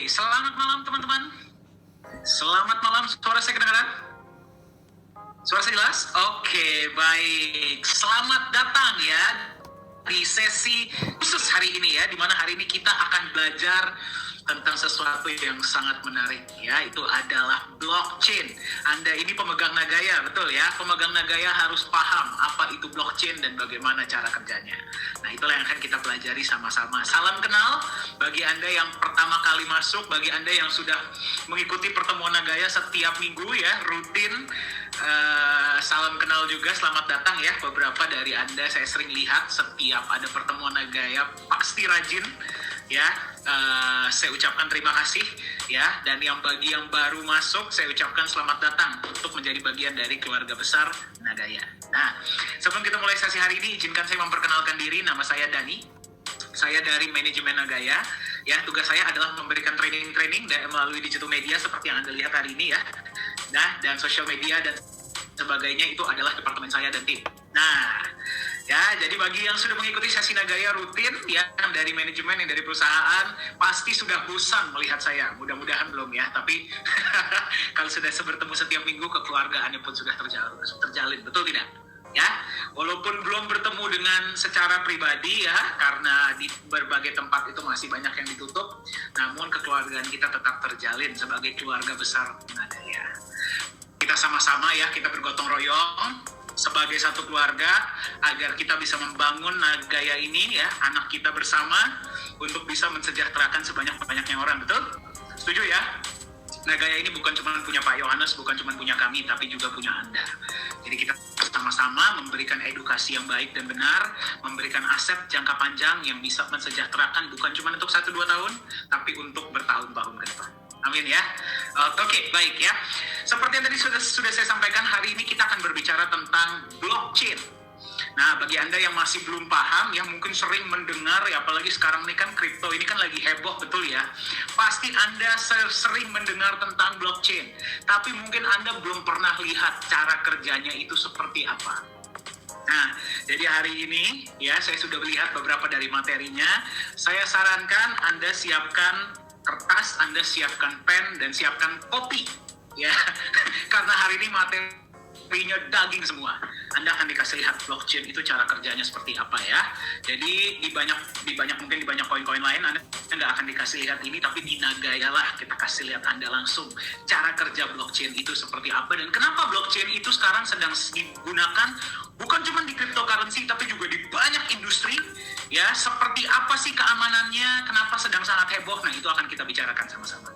Selamat malam teman-teman. Selamat malam, suara saya kedengaran? Suara saya jelas? Oke, baik. Selamat datang ya di sesi khusus hari ini ya, di mana hari ini kita akan belajar tentang sesuatu yang sangat menarik ya, itu adalah blockchain. Anda ini pemegang Nagaya, betul ya? Pemegang Nagaya harus paham apa itu blockchain dan bagaimana cara kerjanya. Nah, itulah yang akan kita pelajari sama-sama. Salam kenal bagi Anda yang pertama kali masuk, bagi Anda yang sudah mengikuti pertemuan Nagaya setiap minggu ya, rutin. Salam kenal juga, selamat datang ya. Beberapa dari Anda saya sering lihat setiap ada pertemuan Nagaya pasti rajin ya. Saya ucapkan terima kasih ya, dan bagi yang baru masuk saya ucapkan selamat datang untuk menjadi bagian dari keluarga besar Nagaya. Nah, sebelum kita mulai sesi hari ini, izinkan saya memperkenalkan diri. Nama saya Dani, saya dari manajemen Nagaya ya. Tugas saya adalah memberikan training melalui digital media seperti yang Anda lihat hari ini ya. Nah, dan social media dan sebagainya itu adalah departemen saya dan tim. Nah, ya, jadi bagi yang sudah mengikuti sesi Nagaya rutin, ya, yang dari manajemen, yang dari perusahaan, pasti sudah bosan melihat saya. Mudah-mudahan belum ya, tapi kalau sudah bertemu setiap minggu, kekeluargaannya pun sudah terjalin, betul tidak? Ya, walaupun belum bertemu dengan secara pribadi ya, karena di berbagai tempat itu masih banyak yang ditutup, namun kekeluargaan kita tetap terjalin sebagai keluarga besar Nagaya. Kita sama-sama ya, kita bergotong royong sebagai satu keluarga agar kita bisa membangun Nagaya ini ya, anak kita bersama, untuk bisa mensejahterakan sebanyak-banyaknya orang, betul? Setuju ya? Nagaya ini bukan cuma punya Pak Yohanes, bukan cuma punya kami, tapi juga punya Anda. Jadi kita sama-sama memberikan edukasi yang baik dan benar, memberikan aset jangka panjang yang bisa mensejahterakan bukan cuma untuk 1-2 tahun, tapi untuk bertahun-tahun ke depan. Amin ya. Oke, baik ya. Seperti yang tadi sudah saya sampaikan, hari ini kita akan berbicara tentang blockchain. Nah, bagi Anda yang masih belum paham, yang mungkin sering mendengar, ya apalagi sekarang ini kan kripto ini kan lagi heboh, betul ya? Pasti Anda sering mendengar tentang blockchain, tapi mungkin Anda belum pernah lihat cara kerjanya itu seperti apa. Nah, jadi hari ini ya, saya sudah melihat beberapa dari materinya. Saya sarankan Anda siapkan kertas, Anda siapkan pen, dan siapkan kopi ya, karena hari ini materinya daging semua. Anda akan dikasih lihat blockchain itu cara kerjanya seperti apa ya. Jadi di banyak koin-koin lain Anda nggak akan dikasih lihat ini, tapi di Nagaya lah kita kasih lihat Anda langsung cara kerja blockchain itu seperti apa, dan kenapa blockchain itu sekarang sedang digunakan bukan cuma di cryptocurrency tapi juga di banyak industri ya. Seperti apa sih keamanannya, kenapa sedang sangat heboh. Nah, itu akan kita bicarakan sama-sama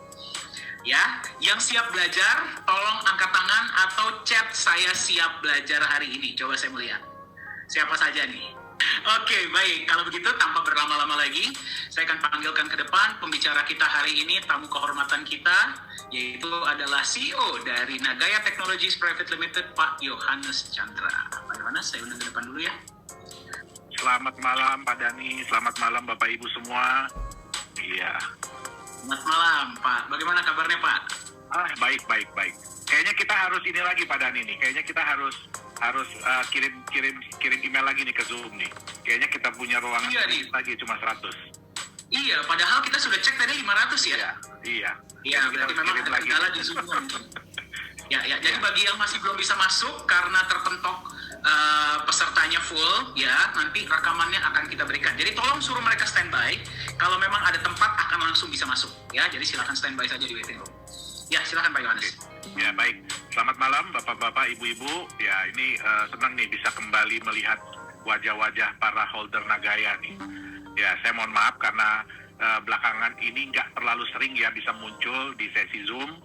ya. Yang siap belajar tolong angkat tangan atau chat saya siap belajar hari ini. Coba saya melihat siapa saja nih. Oke, baik. Kalau begitu tanpa berlama-lama lagi, saya akan panggilkan ke depan pembicara kita hari ini, tamu kehormatan kita, yaitu adalah CEO dari Nagaya Technologies Private Limited, Pak Yohanes Chandra. Pak Yohanes, saya undang ke depan dulu ya. Selamat malam Pak Dani, selamat malam Bapak Ibu semua. Iya. Selamat malam Pak, bagaimana kabarnya Pak? Baik. Kayaknya kita harus ini lagi Pak Dani nih. Kayaknya kita harus kirim email lagi nih ke Zoom nih. Kayaknya kita punya ruangan lagi cuma 100. Iya, padahal kita sudah cek tadi 500 ya. Iya. Iya, berarti memang ada kendala di Zoom. Ya, jadi bagi yang masih belum bisa masuk karena terpentok pesertanya full ya, nanti rekamannya akan kita berikan. Jadi tolong suruh mereka standby. Kalau memang ada tempat akan langsung bisa masuk ya. Jadi silakan standby saja di waiting room. Ya, silakan Pak Yohanes. Ya, baik. Selamat malam Bapak-bapak, Ibu-ibu. Ya, ini senang nih bisa kembali melihat wajah-wajah para holder Nagaya nih. Ya, saya mohon maaf karena belakangan ini nggak terlalu sering ya bisa muncul di sesi Zoom.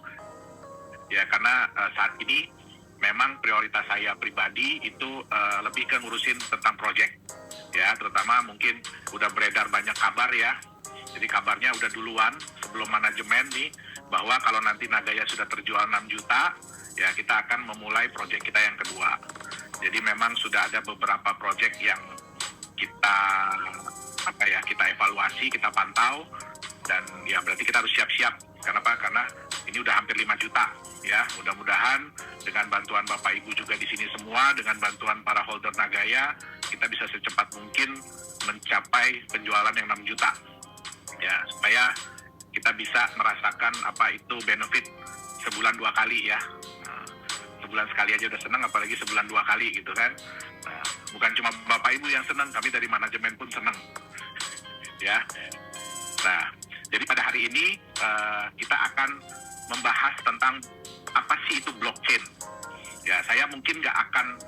Ya, karena saat ini memang prioritas saya pribadi itu lebih ke ngurusin tentang project. Ya, terutama mungkin udah beredar banyak kabar ya. Jadi kabarnya udah duluan sebelum manajemen nih, bahwa kalau nanti Nagaya sudah terjual 6 juta, ya kita akan memulai project kita yang kedua. Jadi memang sudah ada beberapa project yang kita evaluasi, kita pantau, dan ya berarti kita harus siap-siap. Kenapa? Karena ini udah hampir 5 juta ya. Mudah-mudahan dengan bantuan Bapak Ibu juga di sini semua, dengan bantuan para holder Nagaya, kita bisa secepat mungkin mencapai penjualan yang 6 juta. Ya, supaya kita bisa merasakan apa itu benefit sebulan 2 kali ya. Nah, sebulan sekali aja udah senang, apalagi sebulan 2 kali gitu kan. Nah, bukan cuma Bapak Ibu yang senang, kami dari manajemen pun senang ya. Nah, jadi pada hari ini kita akan membahas tentang apa sih itu blockchain. Ya, saya mungkin nggak akan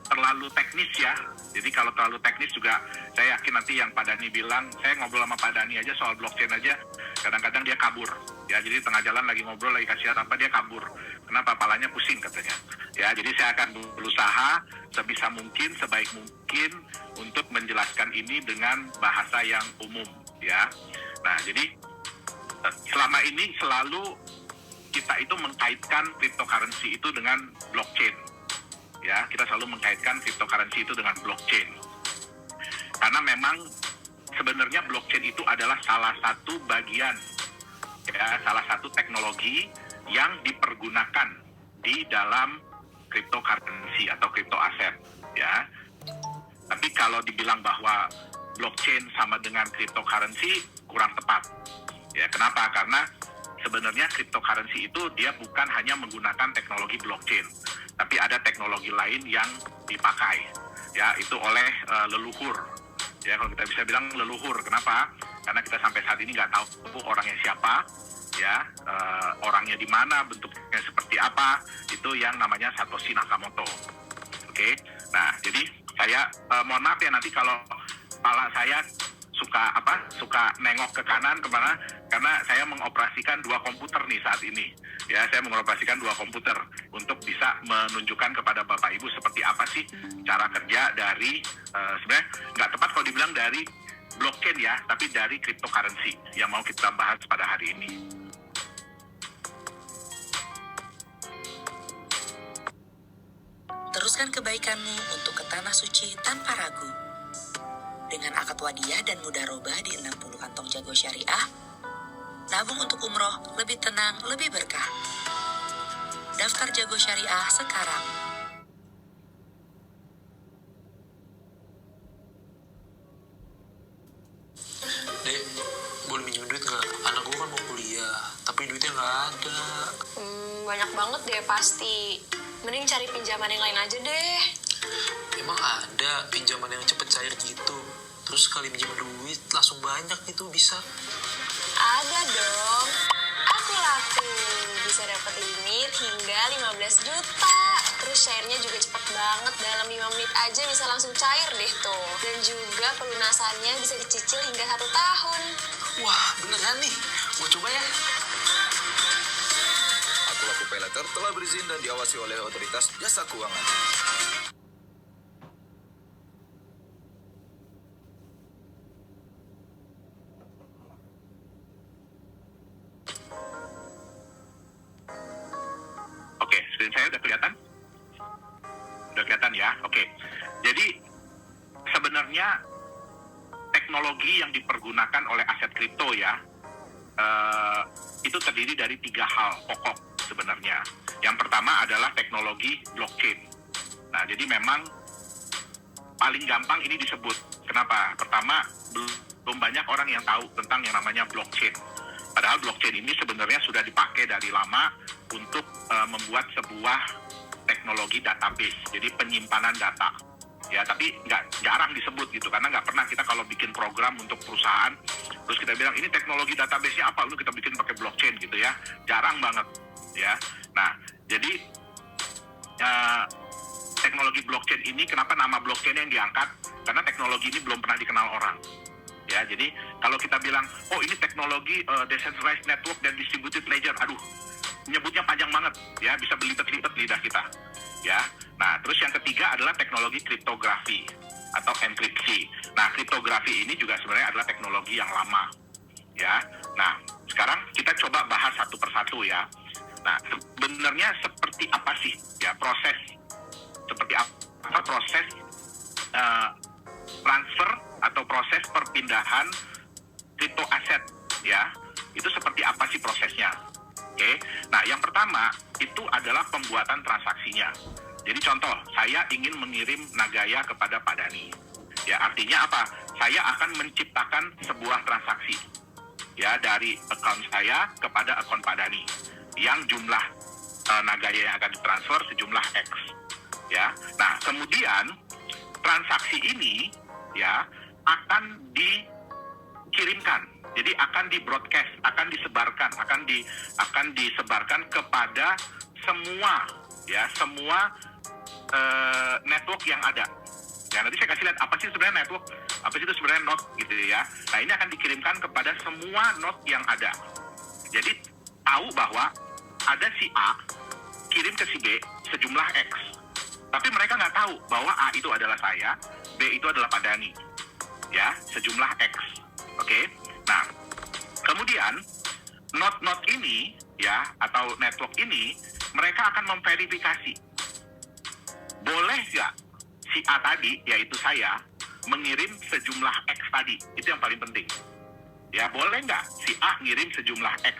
terlalu teknis ya. Jadi kalau terlalu teknis juga, saya yakin nanti yang Pak Dhani bilang, saya ngobrol sama Pak Dhani aja soal blockchain aja, kadang-kadang dia kabur. Ya, jadi tengah jalan lagi ngobrol, lagi kasihan apa, dia kabur. Kenapa? Palanya pusing katanya. Ya, jadi saya akan berusaha sebisa mungkin, sebaik mungkin untuk menjelaskan ini dengan bahasa yang umum. Ya, nah jadi selama ini selalu kita itu mengkaitkan cryptocurrency itu dengan blockchain. Ya, kita selalu mengkaitkan cryptocurrency itu dengan blockchain. Karena memang sebenarnya blockchain itu adalah salah satu bagian, ya, salah satu teknologi yang dipergunakan di dalam cryptocurrency atau crypto aset, ya. Tapi kalau dibilang bahwa blockchain sama dengan cryptocurrency kurang tepat. Ya, kenapa? Karena sebenarnya cryptocurrency itu dia bukan hanya menggunakan teknologi blockchain, tapi ada teknologi lain yang dipakai, ya, itu oleh leluhur. Ya, kalau kita bisa bilang leluhur, kenapa? Karena kita sampai saat ini nggak tahu orangnya siapa, ya, orangnya di mana, bentuknya seperti apa, itu yang namanya Satoshi Nakamoto. Oke, nah jadi saya mohon maaf ya nanti kalau kepala saya suka nengok ke kanan kemana, karena saya mengoperasikan 2 komputer nih saat ini. Ya, saya mengoperasikan 2 komputer untuk bisa menunjukkan kepada Bapak Ibu seperti apa sih cara kerja dari sebenarnya nggak tepat kalau dibilang dari blockchain ya, tapi dari cryptocurrency yang mau kita bahas pada hari ini. Teruskan kebaikanmu untuk ke tanah suci tanpa ragu. Dengan akad wadiah dan mudharobah di 60 kantong jago syariah, nabung untuk umroh lebih tenang, lebih berkah. Daftar jago syariah sekarang. Dek, boleh minjem duit nggak? Anak gue kan mau kuliah, tapi duitnya nggak ada. Banyak banget deh pasti. Mending cari pinjaman yang lain aja deh. Emang ada pinjaman yang cepet cair gitu? Terus sekali minjem duit langsung banyak gitu bisa? Ada dong. Aku laku. Bisa dapat limit hingga 15 juta. Terus cairnya juga cepet banget. Dalam 5 menit aja bisa langsung cair deh tuh. Dan juga pelunasannya bisa dicicil hingga 1 tahun. Wah, beneran nih. Gue coba ya. Aku Laku Paylater telah berizin dan diawasi oleh Otoritas Jasa Keuangan. Oke, screen saya udah kelihatan? Udah kelihatan ya? Oke. Jadi sebenarnya teknologi yang dipergunakan oleh aset kripto ya, itu terdiri dari 3 hal pokok sebenarnya. Yang pertama adalah teknologi blockchain. Nah, jadi memang paling gampang ini disebut. Kenapa? Pertama, belum banyak orang yang tahu tentang yang namanya blockchain. Padahal blockchain ini sebenarnya sudah dipakai dari lama untuk membuat sebuah teknologi database, jadi penyimpanan data. Ya, tapi jarang disebut gitu, karena nggak pernah kita kalau bikin program untuk perusahaan, terus kita bilang ini teknologi database-nya apa, lalu kita bikin pakai blockchain gitu ya, jarang banget ya. Nah, jadi teknologi blockchain ini, kenapa nama blockchain yang diangkat? Karena teknologi ini belum pernah dikenal orang. Ya, jadi kalau kita bilang, oh ini teknologi decentralized network dan distributed ledger, aduh, nyebutnya panjang banget, ya, bisa belibet-libet lidah kita, ya. Nah, terus yang ketiga adalah teknologi kriptografi atau enkripsi. Nah, kriptografi ini juga sebenarnya adalah teknologi yang lama, ya. Nah, sekarang kita coba bahas satu persatu ya. Nah, sebenarnya seperti apa sih, ya, proses, seperti apa proses transfer atau proses perpindahan kripto aset, ya, itu seperti apa sih prosesnya? Oke, nah yang pertama itu adalah pembuatan transaksinya. Jadi contoh, saya ingin mengirim Nagaya kepada Pak Dhani. Ya, artinya apa? Saya akan menciptakan sebuah transaksi. ya dari account saya kepada account Pak Dhani yang jumlah Nagaya yang akan ditransfer sejumlah X, ya. Nah, kemudian transaksi ini ya akan dikirimkan, jadi akan di-broadcast, akan disebarkan kepada semua network yang ada. Ya, nanti saya kasih lihat apa sih sebenarnya network, apa sih itu sebenarnya node gitu ya. Nah, ini akan dikirimkan kepada semua node yang ada. Jadi tahu bahwa ada si A kirim ke si B sejumlah X. Tapi mereka nggak tahu bahwa A itu adalah saya, B itu adalah Pak Dhani. Ya, sejumlah X. Oke? Nah, kemudian node-node ini ya atau network ini mereka akan memverifikasi. Boleh nggak si A tadi, yaitu saya, mengirim sejumlah X tadi? Itu yang paling penting. Ya, boleh nggak si A ngirim sejumlah X?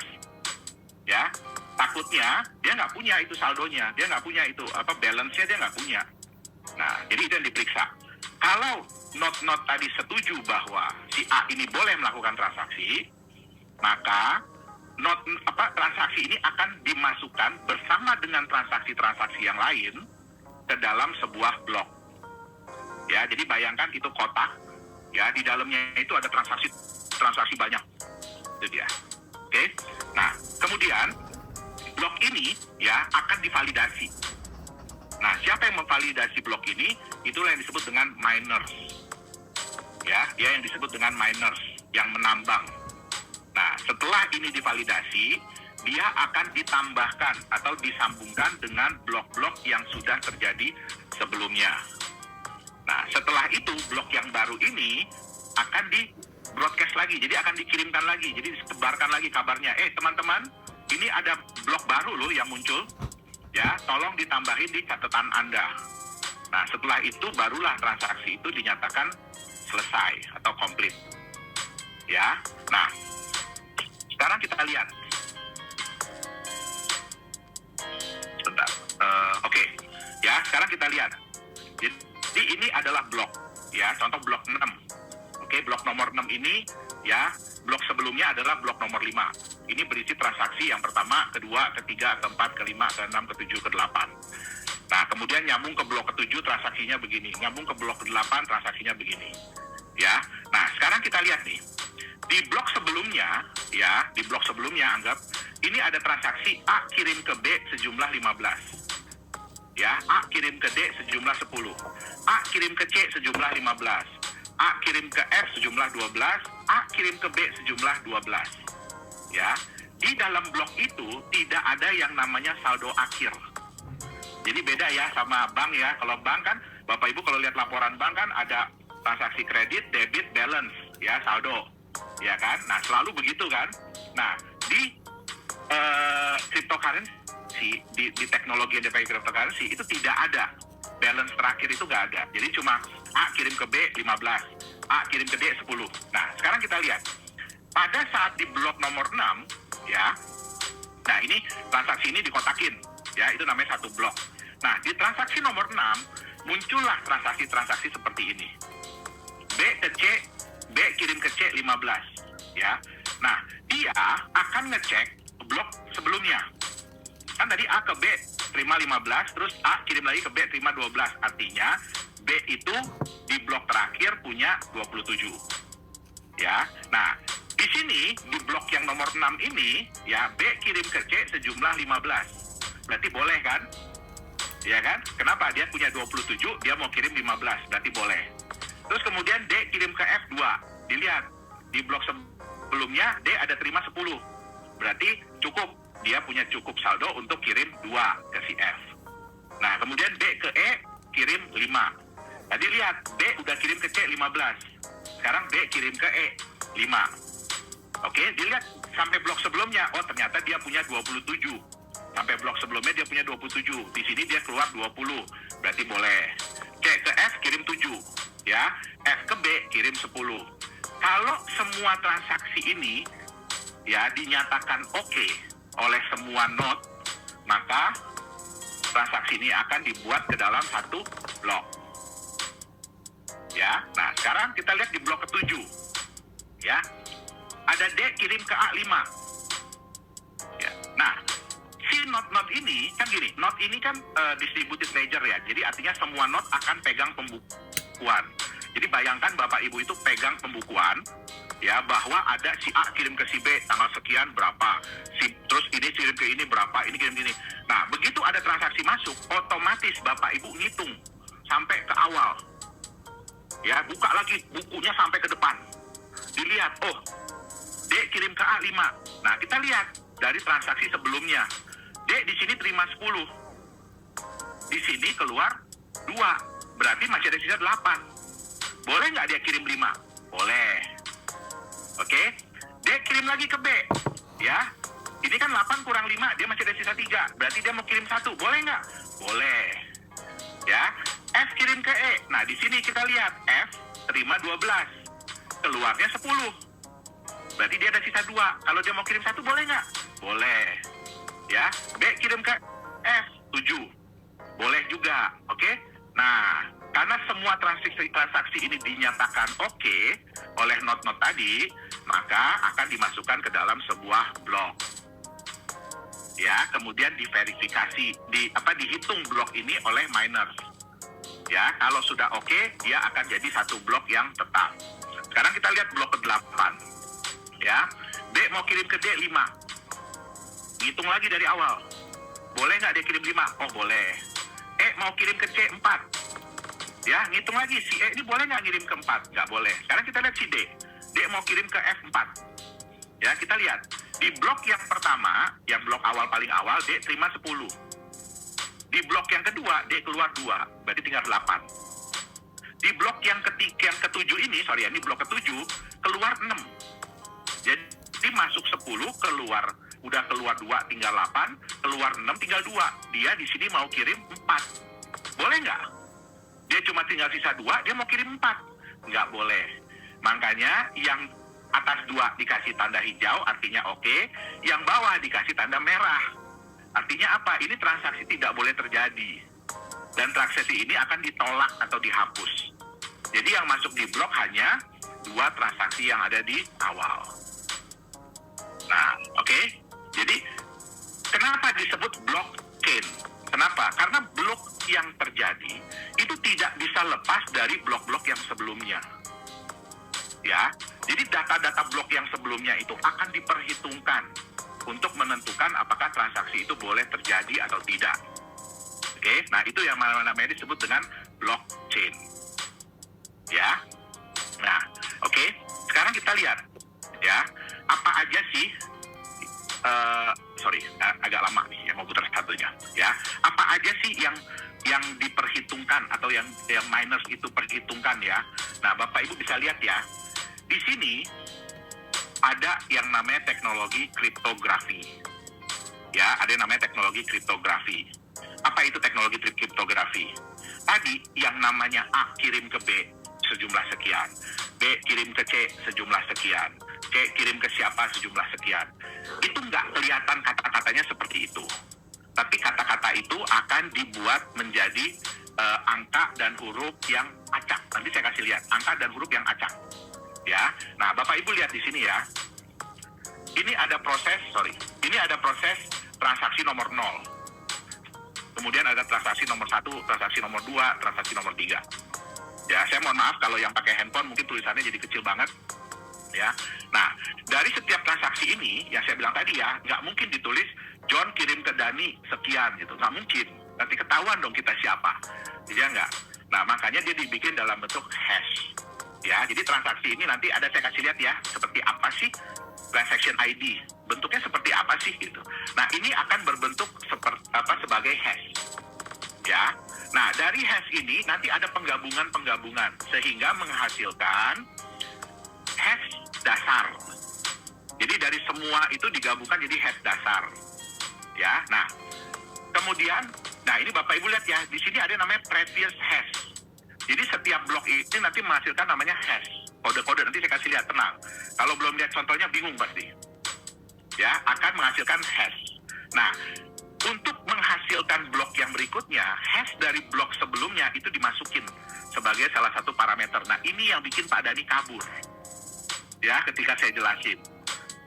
Ya, takutnya dia nggak punya itu saldonya, dia nggak punya itu balance-nya dia nggak punya. Nah, jadi itu yang diperiksa. Kalau node-node tadi setuju bahwa si A ini boleh melakukan transaksi, maka transaksi ini akan dimasukkan bersama dengan transaksi-transaksi yang lain ke dalam sebuah blok. Ya, jadi bayangkan itu kotak, ya di dalamnya itu ada transaksi banyak. Itu dia. Oke. Nah, kemudian blok ini ya akan divalidasi. Nah, siapa yang memvalidasi blok ini? Itulah yang disebut dengan miners. Ya, dia yang disebut dengan miners, yang menambang. Nah, setelah ini divalidasi, dia akan ditambahkan atau disambungkan dengan blok-blok yang sudah terjadi sebelumnya. Nah, setelah itu blok yang baru ini akan di-broadcast lagi, jadi akan dikirimkan lagi, jadi disebarkan lagi kabarnya. Teman-teman, ini ada blok baru loh yang muncul, ya, tolong ditambahin di catatan Anda. Nah, setelah itu barulah transaksi itu dinyatakan selesai atau komplit. Ya, nah, sekarang kita lihat. Sebentar. Oke. Ya, sekarang kita lihat. Jadi ini adalah blok, ya, contoh blok 6. Oke, blok nomor 6 ini, ya, blok sebelumnya adalah blok nomor 5. Ini berisi transaksi yang pertama, kedua, ketiga, keempat, kelima, keenam, ketujuh, kedelapan. Nah, kemudian nyambung ke blok ke-7 transaksinya begini, nyambung ke blok ke-8 transaksinya begini. Ya. Nah, sekarang kita lihat nih. Di blok sebelumnya, ya, di blok sebelumnya anggap ini ada transaksi A kirim ke B sejumlah 15. Ya, A kirim ke D sejumlah 10. A kirim ke C sejumlah 15. A kirim ke F sejumlah 12. A kirim ke B sejumlah 12. Ya, di dalam blok itu tidak ada yang namanya saldo akhir. Jadi beda ya sama bank ya. Kalau bank kan, Bapak Ibu kalau lihat laporan bank kan ada transaksi kredit, debit, balance, ya, saldo. Ya kan? Nah, selalu begitu kan? Nah, di cryptocurrency, di teknologi yang dipakai cryptocurrency itu tidak ada. Balance terakhir itu nggak ada. Jadi cuma A kirim ke B 15, A kirim ke D 10. Nah, sekarang kita lihat. Pada saat di blok nomor 6, ya, nah ini transaksi ini dikotakin, ya, itu namanya satu blok. Nah, di transaksi nomor 6, muncullah transaksi-transaksi seperti ini. B ke C, B kirim ke C 15, ya. Nah, dia akan ngecek blok sebelumnya. Kan tadi A ke B terima 15, terus A kirim lagi ke B terima 12. Artinya B itu di blok terakhir punya 27. Ya. Nah, di sini di blok yang nomor 6 ini, ya, B kirim ke C sejumlah 15. Berarti boleh kan? Ya kan? Kenapa? Dia punya 27, dia mau kirim 15, berarti boleh. Terus kemudian D kirim ke F 2. Dilihat, di blok sebelumnya D ada terima 10. Berarti cukup, dia punya cukup saldo untuk kirim 2 ke si F. Nah, kemudian B ke E kirim 5. Tadi lihat, B udah kirim ke C 15. Sekarang B kirim ke E 5. Oke, dilihat sampai blok sebelumnya, oh ternyata dia punya 27. Sampai blok sebelumnya dia punya 27. Di sini dia keluar 20. Berarti boleh. C ke F kirim 7. Ya, F ke B kirim 10. Kalau semua transaksi ini ya dinyatakan oke oleh semua node, maka transaksi ini akan dibuat ke dalam satu blok. Ya, nah sekarang kita lihat di blok ke-7. Ya. ada D kirim ke A 5. Ya. Nah, si not ini kan gini, not ini kan distributed ledger ya, jadi artinya semua not akan pegang pembukuan. Jadi bayangkan Bapak Ibu itu pegang pembukuan, ya, bahwa ada si A kirim ke si B tanggal sekian berapa, terus ini kirim ke ini berapa, ini kirim ke ini. Nah, begitu ada transaksi masuk, otomatis Bapak Ibu ngitung sampai ke awal. Ya, buka lagi bukunya sampai ke depan. Dilihat, oh, D kirim ke A 5. Nah, kita lihat dari transaksi sebelumnya. D di sini terima 10. Di sini keluar 2. Berarti masih ada sisa 8. Boleh nggak dia kirim 5? Boleh. Oke. D kirim lagi ke B. Ya. Ini kan 8 kurang 5, dia masih ada sisa 3. Berarti dia mau kirim 1. Boleh nggak? Boleh. Ya. F kirim ke E. Nah, di sini kita lihat. F terima 12. Keluarnya 10. Berarti dia ada sisa 2. Kalau dia mau kirim 1, boleh nggak? Boleh. Ya. B kirim ke F 7. Boleh juga. Oke. Nah, karena semua transaksi ini dinyatakan oke oleh not-not tadi, maka akan dimasukkan ke dalam sebuah blok. Ya, kemudian diverifikasi, dihitung blok ini oleh miners. Ya, kalau sudah oke, dia akan jadi satu blok yang tetap. Sekarang kita lihat blok ke-8. Ya, B mau kirim ke D 5. Hitung lagi dari awal. Boleh nggak dia kirim 5? Oh, boleh. E mau kirim ke C 4. Ya, ngitung lagi, si E ini boleh nggak ngirim ke 4? Nggak boleh. Sekarang kita lihat si D. D mau kirim ke F4. Ya, kita lihat. Di blok yang pertama, yang blok awal paling awal, D terima 10. Di blok yang kedua, D keluar 2. Berarti tinggal 8. Di blok yang ketujuh ini, ini blok ke-7, keluar 6. Jadi masuk 10, udah keluar 2, tinggal 8. Keluar 6, tinggal 2. Dia di sini mau kirim 4. Boleh nggak? Dia cuma tinggal sisa 2, dia mau kirim 4. Nggak boleh. Makanya yang atas 2 dikasih tanda hijau, artinya oke. Yang bawah dikasih tanda merah. Artinya apa? Ini transaksi tidak boleh terjadi. Dan transaksi ini akan ditolak atau dihapus. Jadi yang masuk di blok hanya 2 transaksi yang ada di awal. Nah, oke. Jadi, kenapa disebut blockchain? Kenapa? Karena blok yang terjadi itu tidak bisa lepas dari blok-blok yang sebelumnya. Ya, jadi data-data blok yang sebelumnya itu akan diperhitungkan untuk menentukan apakah transaksi itu boleh terjadi atau tidak. Oke, nah itu yang namanya disebut dengan blockchain. Ya, nah, oke. Sekarang kita lihat, ya, apa aja sih? Agak lama nih yang mau putar satunya. Ya, apa aja sih yang diperhitungkan atau yang miners itu perhitungkan ya? Nah, Bapak Ibu bisa lihat ya. Di sini ada yang namanya teknologi kriptografi. Ya, ada yang namanya teknologi kriptografi. Apa itu teknologi kriptografi? Tadi yang namanya A kirim ke B sejumlah sekian, B kirim ke C sejumlah sekian, C kirim ke siapa sejumlah sekian. Itu nggak kelihatan kata-katanya seperti itu. Tapi kata-kata itu akan dibuat menjadi angka dan huruf yang acak. Nanti saya kasih lihat, angka dan huruf yang acak. Ya, nah Bapak Ibu lihat di sini ya. Ini ada proses transaksi nomor 0. Kemudian ada transaksi nomor 1, transaksi nomor 2, transaksi nomor 3. Ya, saya mohon maaf kalau yang pakai handphone mungkin tulisannya jadi kecil banget. Ya, nah dari setiap transaksi ini yang saya bilang tadi ya, nggak mungkin ditulis John kirim ke Dani sekian gitu, nggak mungkin. Nanti ketahuan dong kita siapa, ya nggak. Nah makanya dia dibikin dalam bentuk hash. Ya, jadi transaksi ini nanti ada saya kasih lihat ya, seperti apa sih transaction ID, bentuknya seperti apa sih gitu. Nah ini akan berbentuk sebagai hash. Ya, nah dari hash ini nanti ada penggabungan sehingga menghasilkan hash dasar. Jadi dari semua itu digabungkan jadi hash dasar. Ya, nah kemudian, nah ini Bapak Ibu lihat ya, di sini ada namanya previous hash. Jadi setiap blok ini nanti menghasilkan namanya hash. Kode-kode nanti saya kasih lihat, tenang. Kalau belum lihat contohnya bingung pasti. Ya, akan menghasilkan hash. Nah, untuk menghasilkan blok yang berikutnya, hash dari blok sebelumnya itu dimasukin sebagai salah satu parameter. Nah, ini yang bikin Pak Dani kabur. Ya, ketika saya jelasin.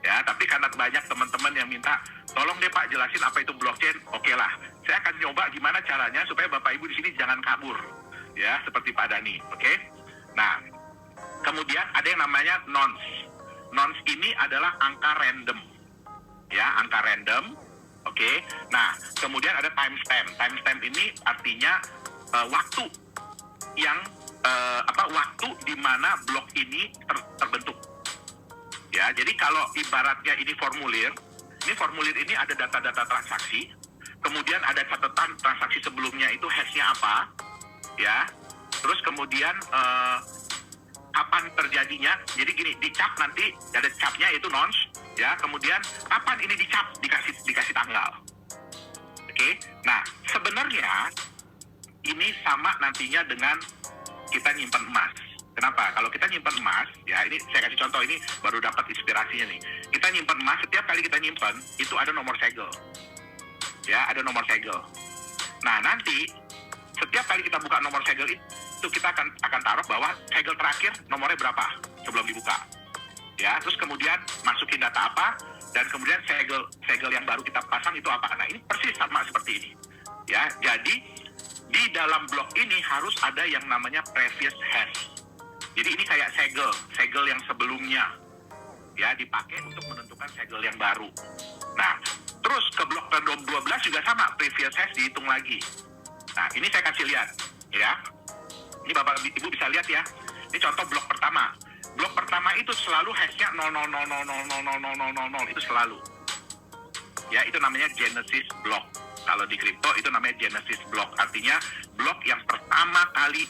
Ya, tapi karena banyak teman-teman yang minta, tolong deh Pak jelasin apa itu blockchain. Oke lah, saya akan nyoba gimana caranya supaya Bapak Ibu di sini jangan kabur, ya, seperti Pak Dani. Oke? Nah, kemudian ada yang namanya nonce. Nonce ini adalah angka random, ya, angka random. Oke? Nah, kemudian ada timestamp. Timestamp ini artinya waktu yang waktu di mana blok ini terbentuk. Ya, jadi kalau ibaratnya ini formulir ini ada data-data transaksi, kemudian ada catatan transaksi sebelumnya itu hash-nya apa, ya, terus kemudian kapan terjadinya, jadi gini, dicap nanti ada capnya itu nonce, ya, kemudian kapan ini dicap, dikasih tanggal. Oke, nah sebenarnya ini sama nantinya dengan kita nyimpan emas. Kenapa? Kalau kita nyimpan emas, ya ini saya kasih contoh, ini baru dapat inspirasinya nih. Kita nyimpan emas, setiap kali kita nyimpan, itu ada nomor segel. Ya, ada nomor segel. Nah, nanti setiap kali kita buka nomor segel itu kita akan taruh bahwa segel terakhir nomornya berapa sebelum dibuka. Ya, terus kemudian masukin data apa, dan kemudian segel yang baru kita pasang itu apa. Nah, ini persis sama seperti ini. Ya, jadi di dalam blok ini harus ada yang namanya previous hash. Jadi ini kayak segel yang sebelumnya, ya, dipakai untuk menentukan segel yang baru. Nah, terus ke blok ke-12 juga sama, previous hash dihitung lagi. Nah, ini saya kasih lihat, ya. Ini Bapak Ibu bisa lihat ya. Ini contoh blok pertama. Blok pertama itu selalu hash-nya 000000000, itu selalu. Ya, itu namanya Genesis block. Kalau di kripto itu namanya Genesis block, artinya blok yang pertama kali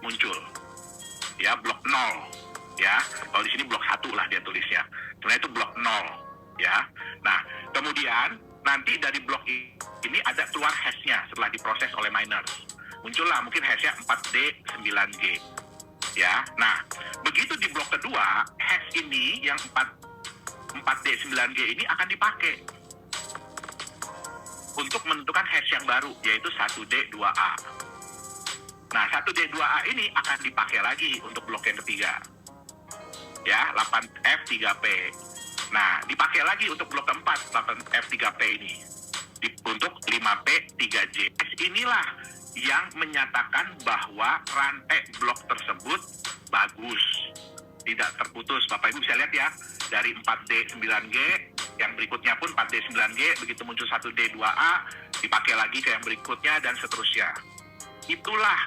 muncul. Ya, blok 0, ya. Kalau di sini blok 1 lah dia tulisnya. Sebenarnya itu blok 0, ya. Nah, kemudian nanti dari blok ini ada keluar hash-nya setelah diproses oleh miners. Muncullah mungkin hash-nya 4D 9G. Ya. Nah, begitu di blok kedua, hash ini yang 4D 9G ini akan dipakai untuk menentukan hash yang baru, yaitu 1D 2A. Nah, 1D2A ini akan dipakai lagi untuk blok yang ketiga. Ya, 8F3P. Nah, dipakai lagi untuk blok keempat, 8F3P ini. Untuk 5P3J. Inilah yang menyatakan bahwa rantai blok tersebut bagus. Tidak terputus. Bapak Ibu bisa lihat ya, dari 4D 9G, yang berikutnya pun 4D 9G, begitu muncul 1D2A, dipakai lagi ke yang berikutnya, dan seterusnya. Itulah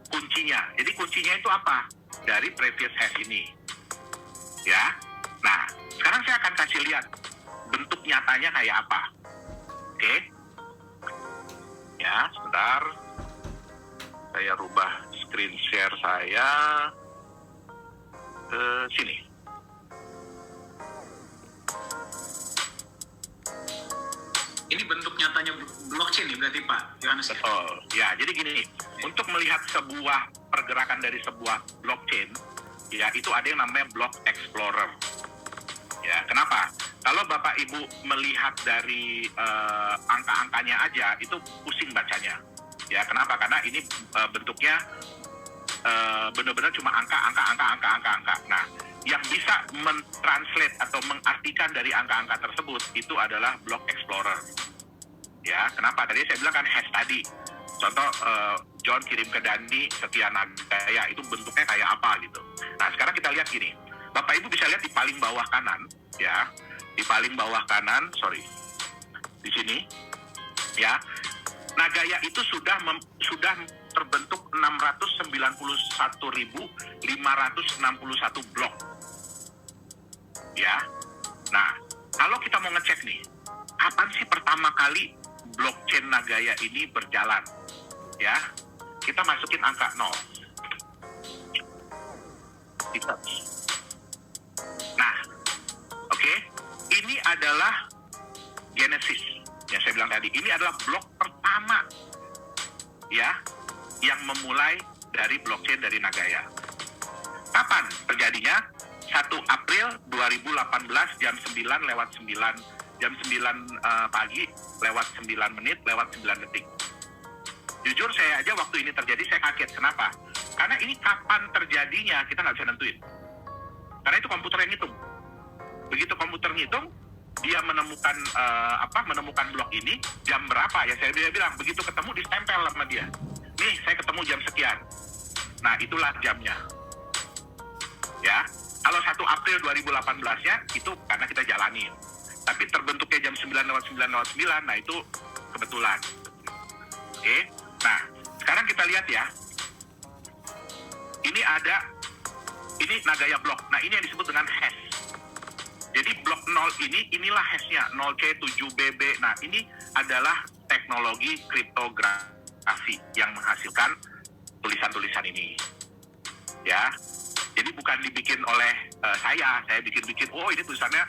kuncinya. Jadi kuncinya itu apa? Dari previous hash ini. Ya. Nah, sekarang saya akan kasih lihat bentuk nyatanya kayak apa. Oke. Ya, sebentar. Saya rubah screen share saya ke sini. Ini bentuk nyatanya blockchain nih berarti Pak Yohanes. Betul. Ya, jadi gini, untuk melihat sebuah pergerakan dari sebuah blockchain, ya itu ada yang namanya block explorer. Ya, kenapa? Kalau Bapak Ibu melihat dari angka-angkanya aja, itu pusing bacanya. Ya, kenapa? Karena ini bentuknya benar-benar cuma angka. Nah, yang bisa mentranslate atau mengartikan dari angka-angka tersebut itu adalah block explorer. Ya, kenapa? Tadi saya bilang kan hash tadi. Contoh John kirim ke Dandi sekian nagaya, itu bentuknya kayak apa gitu. Nah, sekarang kita lihat gini. Bapak Ibu bisa lihat di paling bawah kanan, ya. Di paling bawah kanan, di sini, ya. Nagaya itu sudah terbentuk 691.561 blok. Ya. Nah, kalau kita mau ngecek nih, kapan sih pertama kali blockchain Nagaya ini berjalan? Ya. Kita masukin angka 0. Nah, oke. Ini adalah Genesis. Yang saya bilang tadi, ini adalah blok pertama, ya, yang memulai dari blockchain dari Nagaya. Kapan terjadinya? 1 April 2018 jam 9 pagi lewat 9 menit lewat 9 detik. Jujur saya aja waktu ini terjadi saya kaget. Kenapa? Karena ini kapan terjadinya kita nggak bisa nentuin. Karena itu komputer yang hitung. begitu komputer ngitung, dia menemukan menemukan blok ini jam berapa ya, saya bilang begitu ketemu ditempel sama dia. Nih, saya ketemu jam sekian. Nah, itulah jamnya. Ya. Kalau 1 April 2018-nya itu karena kita jalanin. Tapi terbentuknya jam 9:09, nah itu kebetulan. Oke. Nah, sekarang kita lihat ya. Ini Nagaya blok. Nah, ini yang disebut dengan hash. Jadi blok 0 inilah hashnya, 0C7BB. Nah, ini adalah teknologi kriptografi yang menghasilkan tulisan-tulisan ini. Ya. Jadi bukan dibikin oleh saya bikin, oh ini tulisannya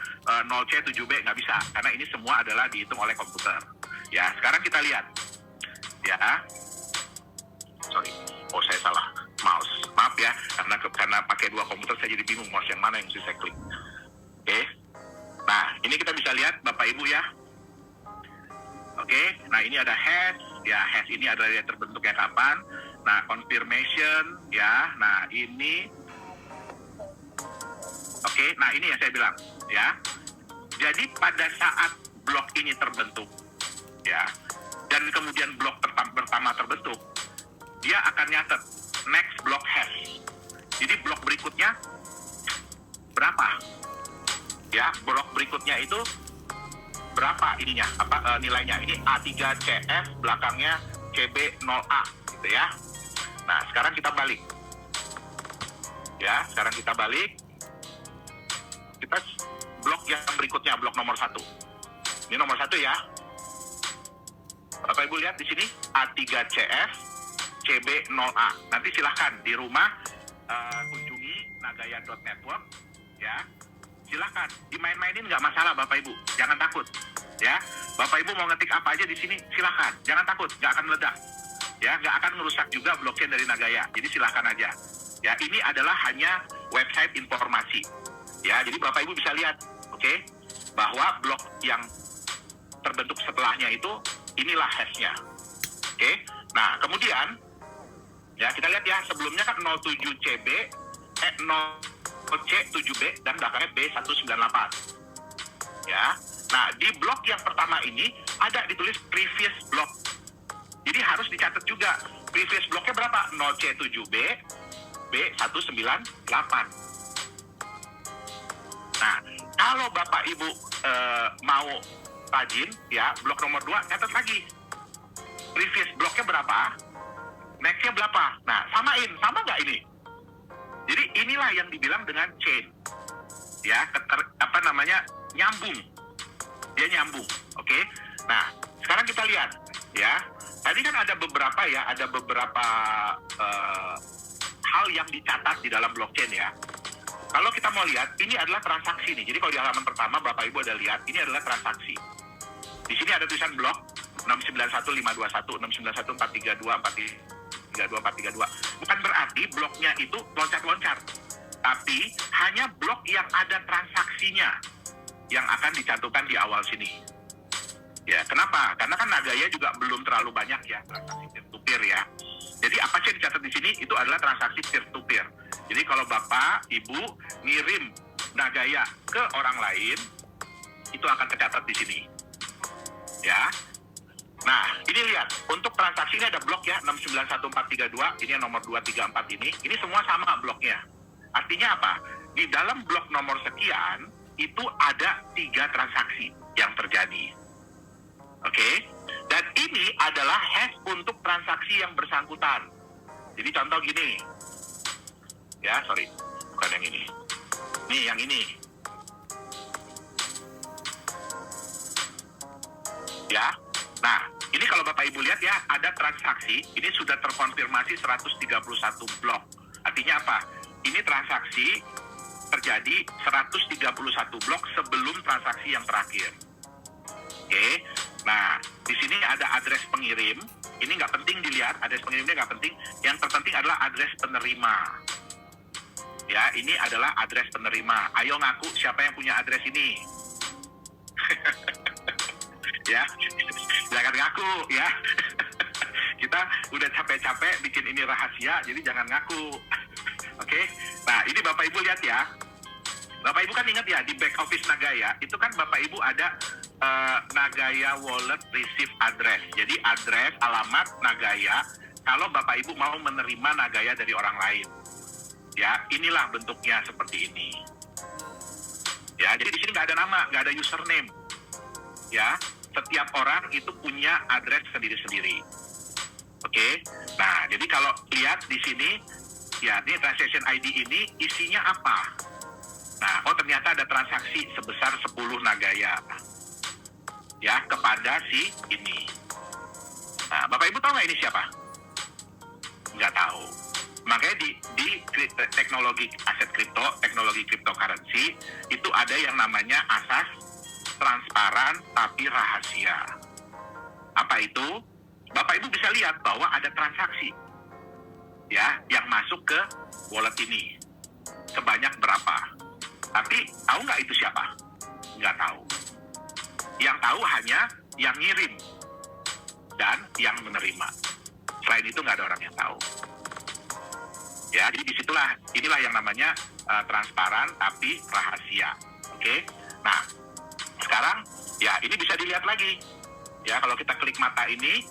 0C7B, nggak bisa. Karena ini semua adalah dihitung oleh komputer. Ya, sekarang kita lihat. Ya. Sorry, saya salah. Mouse. Maaf ya, karena pakai 2 komputer saya jadi bingung mouse yang mana yang mesti saya klik. Oke. Nah, ini kita bisa lihat Bapak Ibu ya. Oke, nah ini ada hash. Ya, hash ini adalah yang terbentuknya kapan. Nah, confirmation ya. Nah, ini oke, nah ini yang saya bilang ya. Jadi pada saat blok ini terbentuk ya, dan kemudian blok pertama terbentuk, dia akan nyatet next block hash. Jadi blok berikutnya berapa? Ya, blok berikutnya itu berapa ininya? Nilainya? Ini A3CF, belakangnya CB0A gitu ya. Nah, sekarang kita balik. Ya, sekarang kita balik. Kita blok yang berikutnya, blok nomor 1. Ini nomor 1 ya. Bapak Ibu lihat di sini A3CF CB0A. Nanti silahkan di rumah kunjungi nagaya.network ya. Silahkan dimain-mainin, nggak masalah Bapak Ibu. Jangan takut ya. Bapak Ibu mau ngetik apa aja di sini silahkan. Jangan takut, nggak akan meledak. Ya, nggak akan merusak juga blockchain dari Nagaya. Jadi silahkan aja. Ya, ini adalah hanya website informasi. Ya, jadi Bapak Ibu bisa lihat, oke, bahwa blok yang terbentuk setelahnya itu inilah hashnya. Oke. Nah, kemudian ya kita lihat ya, sebelumnya kan 07CB, 0C7B dan belakangnya B198. Ya. Nah, di blok yang pertama ini ada ditulis previous block. Jadi harus dicatat juga previous blocknya berapa? 0C7B, B198. Nah, kalau Bapak Ibu mau rajin, ya, blok nomor 2, catat lagi. Previous blocknya berapa? Next-nya berapa? Nah, samain. Sama nggak ini? Jadi inilah yang dibilang dengan chain. Ya, nyambung. Dia nyambung, oke? Nah, sekarang kita lihat, ya. Tadi kan ada beberapa hal yang dicatat di dalam blockchain ya. Kalau kita mau lihat, ini adalah transaksi nih. Jadi kalau di halaman pertama Bapak Ibu ada lihat, ini adalah transaksi. Di sini ada tulisan blok 691.521, 691.432, 432. Bukan berarti bloknya itu loncat-loncat. Tapi hanya blok yang ada transaksinya yang akan dicantumkan di awal sini. Ya, kenapa? Karena kan Nagaya juga belum terlalu banyak ya transaksi peer-to-peer ya. Jadi apa sih yang dicatat di sini? Itu adalah transaksi peer-to-peer. Jadi kalau Bapak, Ibu ngirim Nagaya ke orang lain, itu akan tercatat di sini. Ya. Nah, ini lihat. Untuk transaksi ini ada blok ya, 691432. Ini yang nomor 234 ini. Ini semua sama bloknya. Artinya apa? Di dalam blok nomor sekian, itu ada 3 transaksi yang terjadi. Oke? Dan ini adalah hash untuk transaksi yang bersangkutan. Jadi contoh gini. Ya, sorry. Bukan yang ini. Nih, yang ini. Ya. Nah, ini kalau Bapak Ibu lihat ya, ada transaksi. Ini sudah terkonfirmasi 131 blok. Artinya apa? Ini transaksi terjadi 131 blok sebelum transaksi yang terakhir. Oke. Nah, di sini ada address pengirim. Ini nggak penting dilihat, address pengirimnya nggak penting. Yang terpenting adalah address penerima. Ya, ini adalah address penerima. Ayo ngaku siapa yang punya address ini. Ya, jangan ngaku ya. Kita udah capek-capek bikin ini rahasia, jadi jangan ngaku. Oke. Nah, ini Bapak Ibu lihat ya. Bapak Ibu kan ingat ya, di back office Nagaya itu kan Bapak Ibu ada Nagaya Wallet Receive Address. Jadi address, alamat Nagaya kalau Bapak Ibu mau menerima Nagaya dari orang lain. Ya, inilah bentuknya seperti ini. Ya, jadi di sini nggak ada nama, nggak ada username. Ya, setiap orang itu punya address sendiri-sendiri. Oke. Nah, jadi kalau lihat di sini, ya ini transaction ID ini isinya apa? Nah, ternyata ada transaksi sebesar 10 Nagaya. Ya, kepada si ini. Nah, Bapak Ibu tahu nggak ini siapa? Nggak tahu. Makanya di teknologi aset kripto, teknologi cryptocurrency, itu ada yang namanya asas transparan tapi rahasia. Apa itu? Bapak Ibu bisa lihat bahwa ada transaksi ya yang masuk ke wallet ini. Sebanyak berapa? Tapi tahu nggak itu siapa? Nggak tahu. Yang tahu hanya yang ngirim dan yang menerima. Selain itu nggak ada orang yang tahu. Ya, jadi disitulah, inilah yang namanya transparan tapi rahasia. Oke? Nah, sekarang ya ini bisa dilihat lagi. Ya, kalau kita klik mata ini,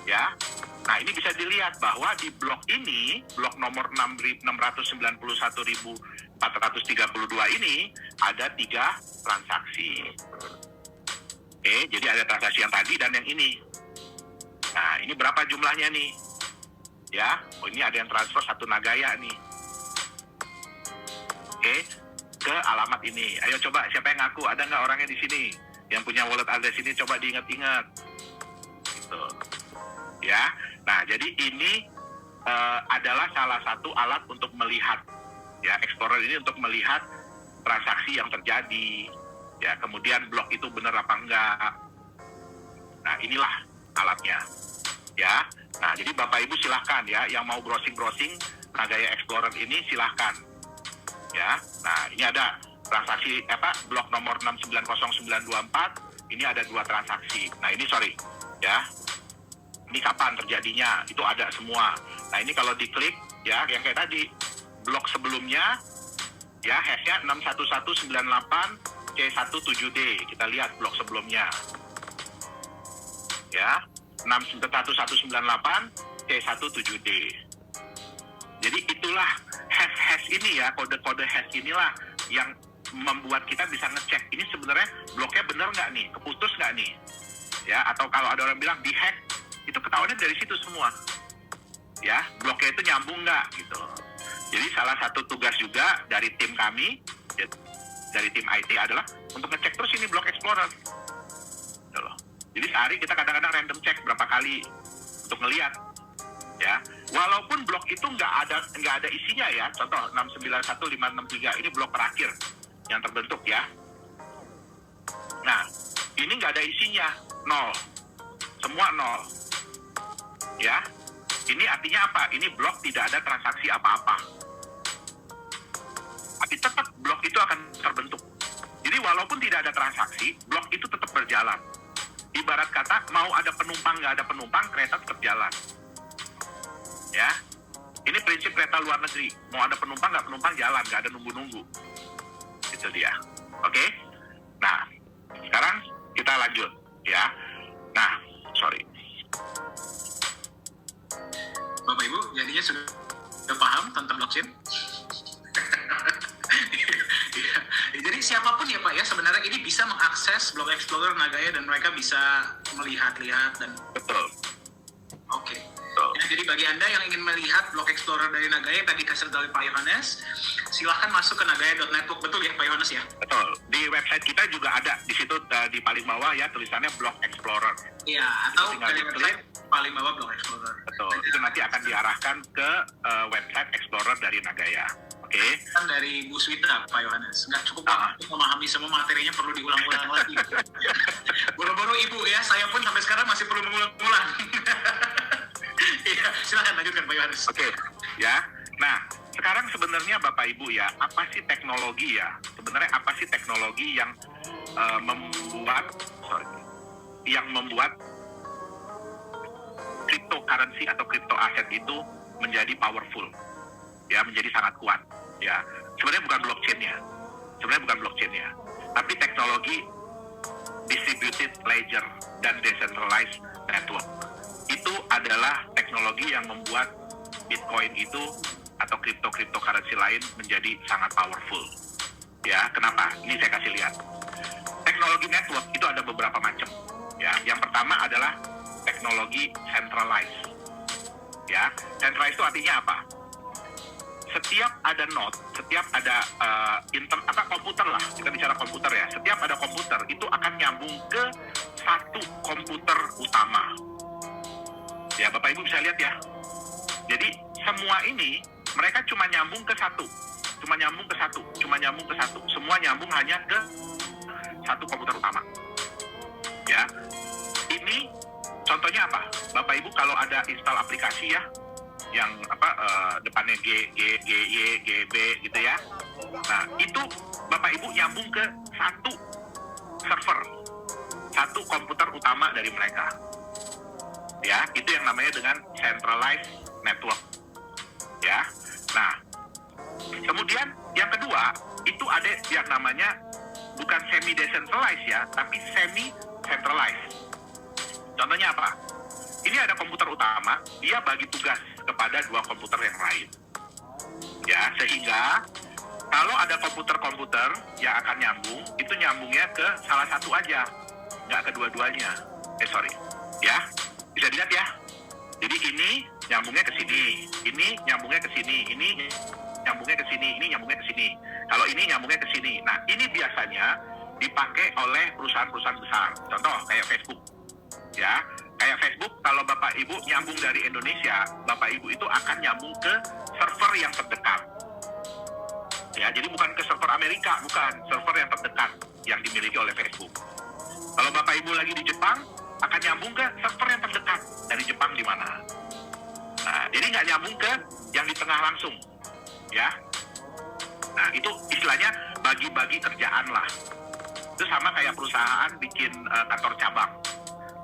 ya, nah ini bisa dilihat bahwa di blok ini, blok nomor 691.432 ini ada 3 transaksi. Oke, jadi ada transaksi yang tadi dan yang ini. Nah, ini berapa jumlahnya nih? Ya, ini ada yang transfer 1 Nagaya nih. Oke, ke alamat ini. Ayo coba, siapa yang ngaku? Ada nggak orangnya di sini? Yang punya wallet address ini coba diingat-ingat. Gitu. Ya, nah jadi ini adalah salah satu alat untuk melihat, ya, Explorer ini untuk melihat transaksi yang terjadi. Ya, kemudian blok itu benar apa enggak. Nah, inilah alatnya. Ya, nah jadi Bapak Ibu silahkan ya, yang mau browsing-browsing Nagaya Explorer ini silahkan. Ya, nah ini ada transaksi blok nomor 690.924, ini ada 2 transaksi. Nah ini ya, ini kapan terjadinya, itu ada semua. Nah ini kalau diklik ya, yang kayak tadi, blok sebelumnya ya hashnya 61198C17D, kita lihat blok sebelumnya. Ya, 61198C17D. Jadi itulah hash ini ya, kode-kode hash inilah yang membuat kita bisa ngecek ini sebenarnya bloknya benar nggak nih, keputus nggak nih, ya, atau kalau ada orang bilang dihack, itu ketahuannya dari situ semua, ya, bloknya itu nyambung nggak gitu. Jadi salah satu tugas juga dari tim kami, dari tim IT adalah untuk ngecek terus ini blok Explorer. Gitu loh. Jadi sehari kita kadang-kadang random cek berapa kali untuk ngelihat, ya. Walaupun blok itu nggak ada isinya ya. Contoh 691.563 ini blok terakhir yang terbentuk ya. Nah, ini nggak ada isinya, 0, semua 0, ya. Ini artinya apa? Ini blok tidak ada transaksi apa-apa. Tapi tetap blok itu akan terbentuk. Jadi walaupun tidak ada transaksi, blok itu tetap berjalan. Ibarat kata, mau ada penumpang, nggak ada penumpang, kereta tetap jalan. Ya, ini prinsip kereta luar negeri. Mau ada penumpang, nggak penumpang, jalan, nggak ada nunggu-nunggu. Itu dia. Oke? Nah, sekarang kita lanjut. Ya. Nah, sorry. Bapak Ibu, jadinya sudah paham tentang blockchain? Ya, jadi siapapun ya Pak ya, sebenarnya ini bisa mengakses Block Explorer Nagaya dan mereka bisa melihat-lihat dan Betul. Oke. Ya, jadi bagi Anda yang ingin melihat Block Explorer dari Nagaya tadi kasih dari Pak Yohanes, silahkan masuk ke nagaya.network, betul ya Pak Yohanes ya? Betul. Di website kita juga ada di situ di paling bawah ya tulisannya Block Explorer. Iya, atau tinggal dari diklik. website paling bawah Block Explorer. Betul. Itu nanti akan diarahkan ke website Explorer dari Nagaya. Oke. Kan dari Bu Swita, Pak Yohanes. Nggak cukup untuk memahami semua materinya, perlu diulang-ulang lagi. Boro-boro Ibu ya, saya pun sampai sekarang masih perlu mengulang-ulang. Iya, silakan lanjutkan Pak Yohanes. Oke, ya. Nah, sekarang sebenarnya Bapak Ibu ya, apa sih teknologi ya? Sebenarnya apa sih teknologi yang membuat cryptocurrency atau crypto aset itu menjadi powerful, ya, menjadi sangat kuat, ya. sebenarnya bukan blockchain-nya, tapi teknologi distributed ledger dan decentralized network. Itu adalah teknologi yang membuat Bitcoin itu atau cryptocurrency lain menjadi sangat powerful. Ya, kenapa? Ini saya kasih lihat. Teknologi network itu ada beberapa macam. Ya, yang pertama adalah teknologi centralized. Ya, centralized itu artinya apa? Setiap ada node, setiap ada komputer lah, kita bicara komputer ya. Setiap ada komputer itu akan nyambung ke satu komputer utama. Ya, Bapak Ibu bisa lihat ya. Jadi semua ini mereka cuma nyambung ke satu. Semua nyambung hanya ke satu komputer utama. Ya. Ini contohnya apa? Bapak Ibu kalau ada install aplikasi ya, yang depannya G, Y, G, B gitu ya. Nah, itu Bapak Ibu nyambung ke satu server, satu komputer utama dari mereka. Ya, itu yang namanya dengan centralized network. Ya. Nah, kemudian yang kedua, itu ada yang namanya bukan semi decentralized ya, tapi semi centralized. Contohnya apa? Ini ada komputer utama, dia bagi tugas kepada dua komputer yang lain. Ya, sehingga kalau ada komputer-komputer yang akan nyambung, itu nyambungnya ke salah satu aja, nggak kedua-duanya. Ya, bisa dilihat ya. Jadi ini nyambungnya ke sini, ini nyambungnya ke sini, ini nyambungnya ke sini, ini nyambungnya ke sini. Kalau ini nyambungnya ke sini. Nah, ini biasanya dipakai oleh perusahaan-perusahaan besar. Contoh kayak Facebook. Ya, kayak Facebook kalau Bapak Ibu nyambung dari Indonesia, Bapak Ibu itu akan nyambung ke server yang terdekat. Ya, jadi bukan ke server Amerika, bukan, server yang terdekat yang dimiliki oleh Facebook. Kalau Bapak Ibu lagi di Jepang, akan nyambung ke server yang terdekat dari Jepang di mana. Nah, jadi nggak nyambung ke yang di tengah langsung. Ya. Nah, itu istilahnya bagi-bagi kerjaan lah. Itu sama kayak perusahaan bikin kantor cabang.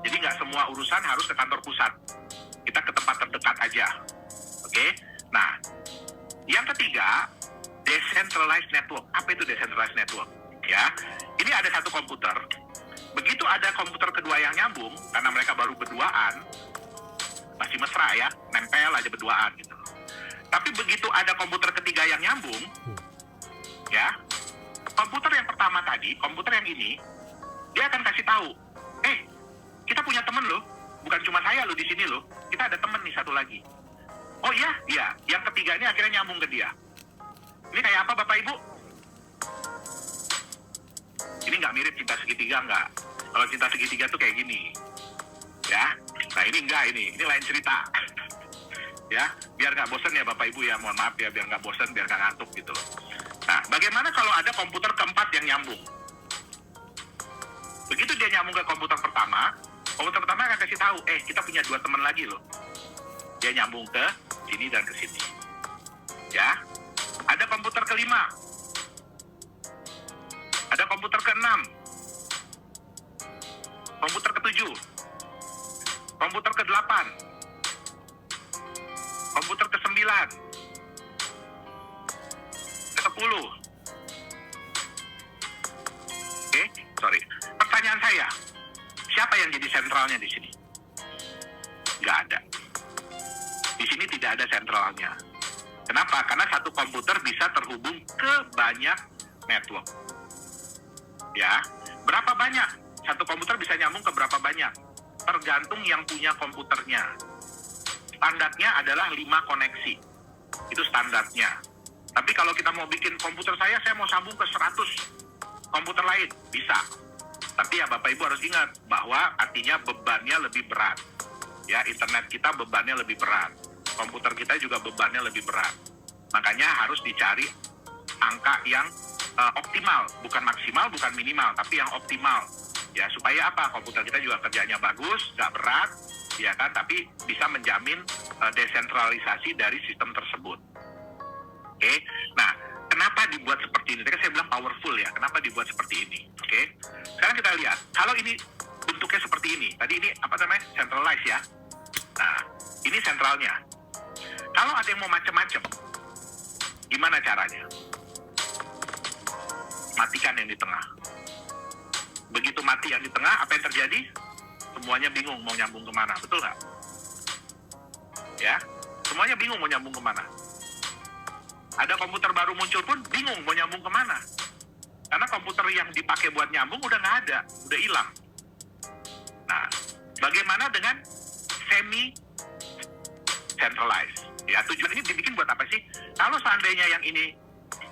Jadi nggak semua urusan harus ke kantor pusat. Kita ke tempat terdekat aja. Oke? Nah, yang ketiga, decentralized network. Apa itu decentralized network? Ya, ini ada satu komputer. Begitu ada komputer kedua yang nyambung, karena mereka baru berduaan, masih mesra ya, nempel aja berduaan gitu. Tapi begitu ada komputer ketiga yang nyambung, ya, komputer yang pertama tadi, komputer yang ini, dia akan kasih tahu, kita punya temen loh, bukan cuma saya loh di sini loh, kita ada temen nih satu lagi. Oh iya, yang ketiga ini akhirnya nyambung ke dia. Ini kayak apa Bapak Ibu? Ini nggak mirip cinta segitiga nggak? Kalau cinta segitiga tuh kayak gini, ya. Nah ini enggak, ini lain cerita. Ya, biar nggak bosen ya Bapak Ibu ya, mohon maaf ya, biar nggak bosen, biar nggak ngantuk gitu loh. Nah, bagaimana kalau ada komputer keempat yang nyambung? Begitu dia nyambung ke komputer pertama akan kasih tahu, kita punya dua teman lagi loh. Dia nyambung ke sini dan ke sini. Ya, ada komputer kelima, ada komputer keenam, komputer ketujuh, komputer ke-8, komputer ke-9, ke-10. Pertanyaan saya, siapa yang jadi sentralnya di sini? Nggak ada. Di sini tidak ada sentralnya. Kenapa? Karena satu komputer bisa terhubung ke banyak network. Ya, berapa banyak? Satu komputer bisa nyambung ke berapa banyak? Tergantung yang punya komputernya. Standarnya adalah 5 koneksi. Itu standarnya. Tapi kalau kita mau bikin komputer saya mau sambung ke 100 komputer lain, bisa. Tapi ya Bapak Ibu harus ingat bahwa artinya bebannya lebih berat. Ya, internet kita bebannya lebih berat. Komputer kita juga bebannya lebih berat. Makanya harus dicari angka yang optimal, bukan maksimal, bukan minimal, tapi yang optimal. Ya, supaya apa? Komputer kita juga kerjanya bagus, nggak berat, ya kan? Tapi bisa menjamin desentralisasi dari sistem tersebut. Oke? Nah, kenapa dibuat seperti ini? Tadi saya bilang powerful ya. Kenapa dibuat seperti ini? Oke? Sekarang kita lihat. Kalau ini bentuknya seperti ini. Tadi ini apa namanya? Centralized ya. Nah, ini sentralnya. Kalau ada yang mau macam-macam, gimana caranya? matikan yang di tengah. Begitu mati yang di tengah, apa yang terjadi? Semuanya bingung mau nyambung kemana, betul nggak? Ya, semuanya bingung mau nyambung kemana. Ada komputer baru muncul pun bingung mau nyambung kemana. Karena komputer yang dipakai buat nyambung udah nggak ada, udah hilang. Nah, bagaimana dengan semi-centralized? Ya, tujuan ini dibikin buat apa sih? Kalau seandainya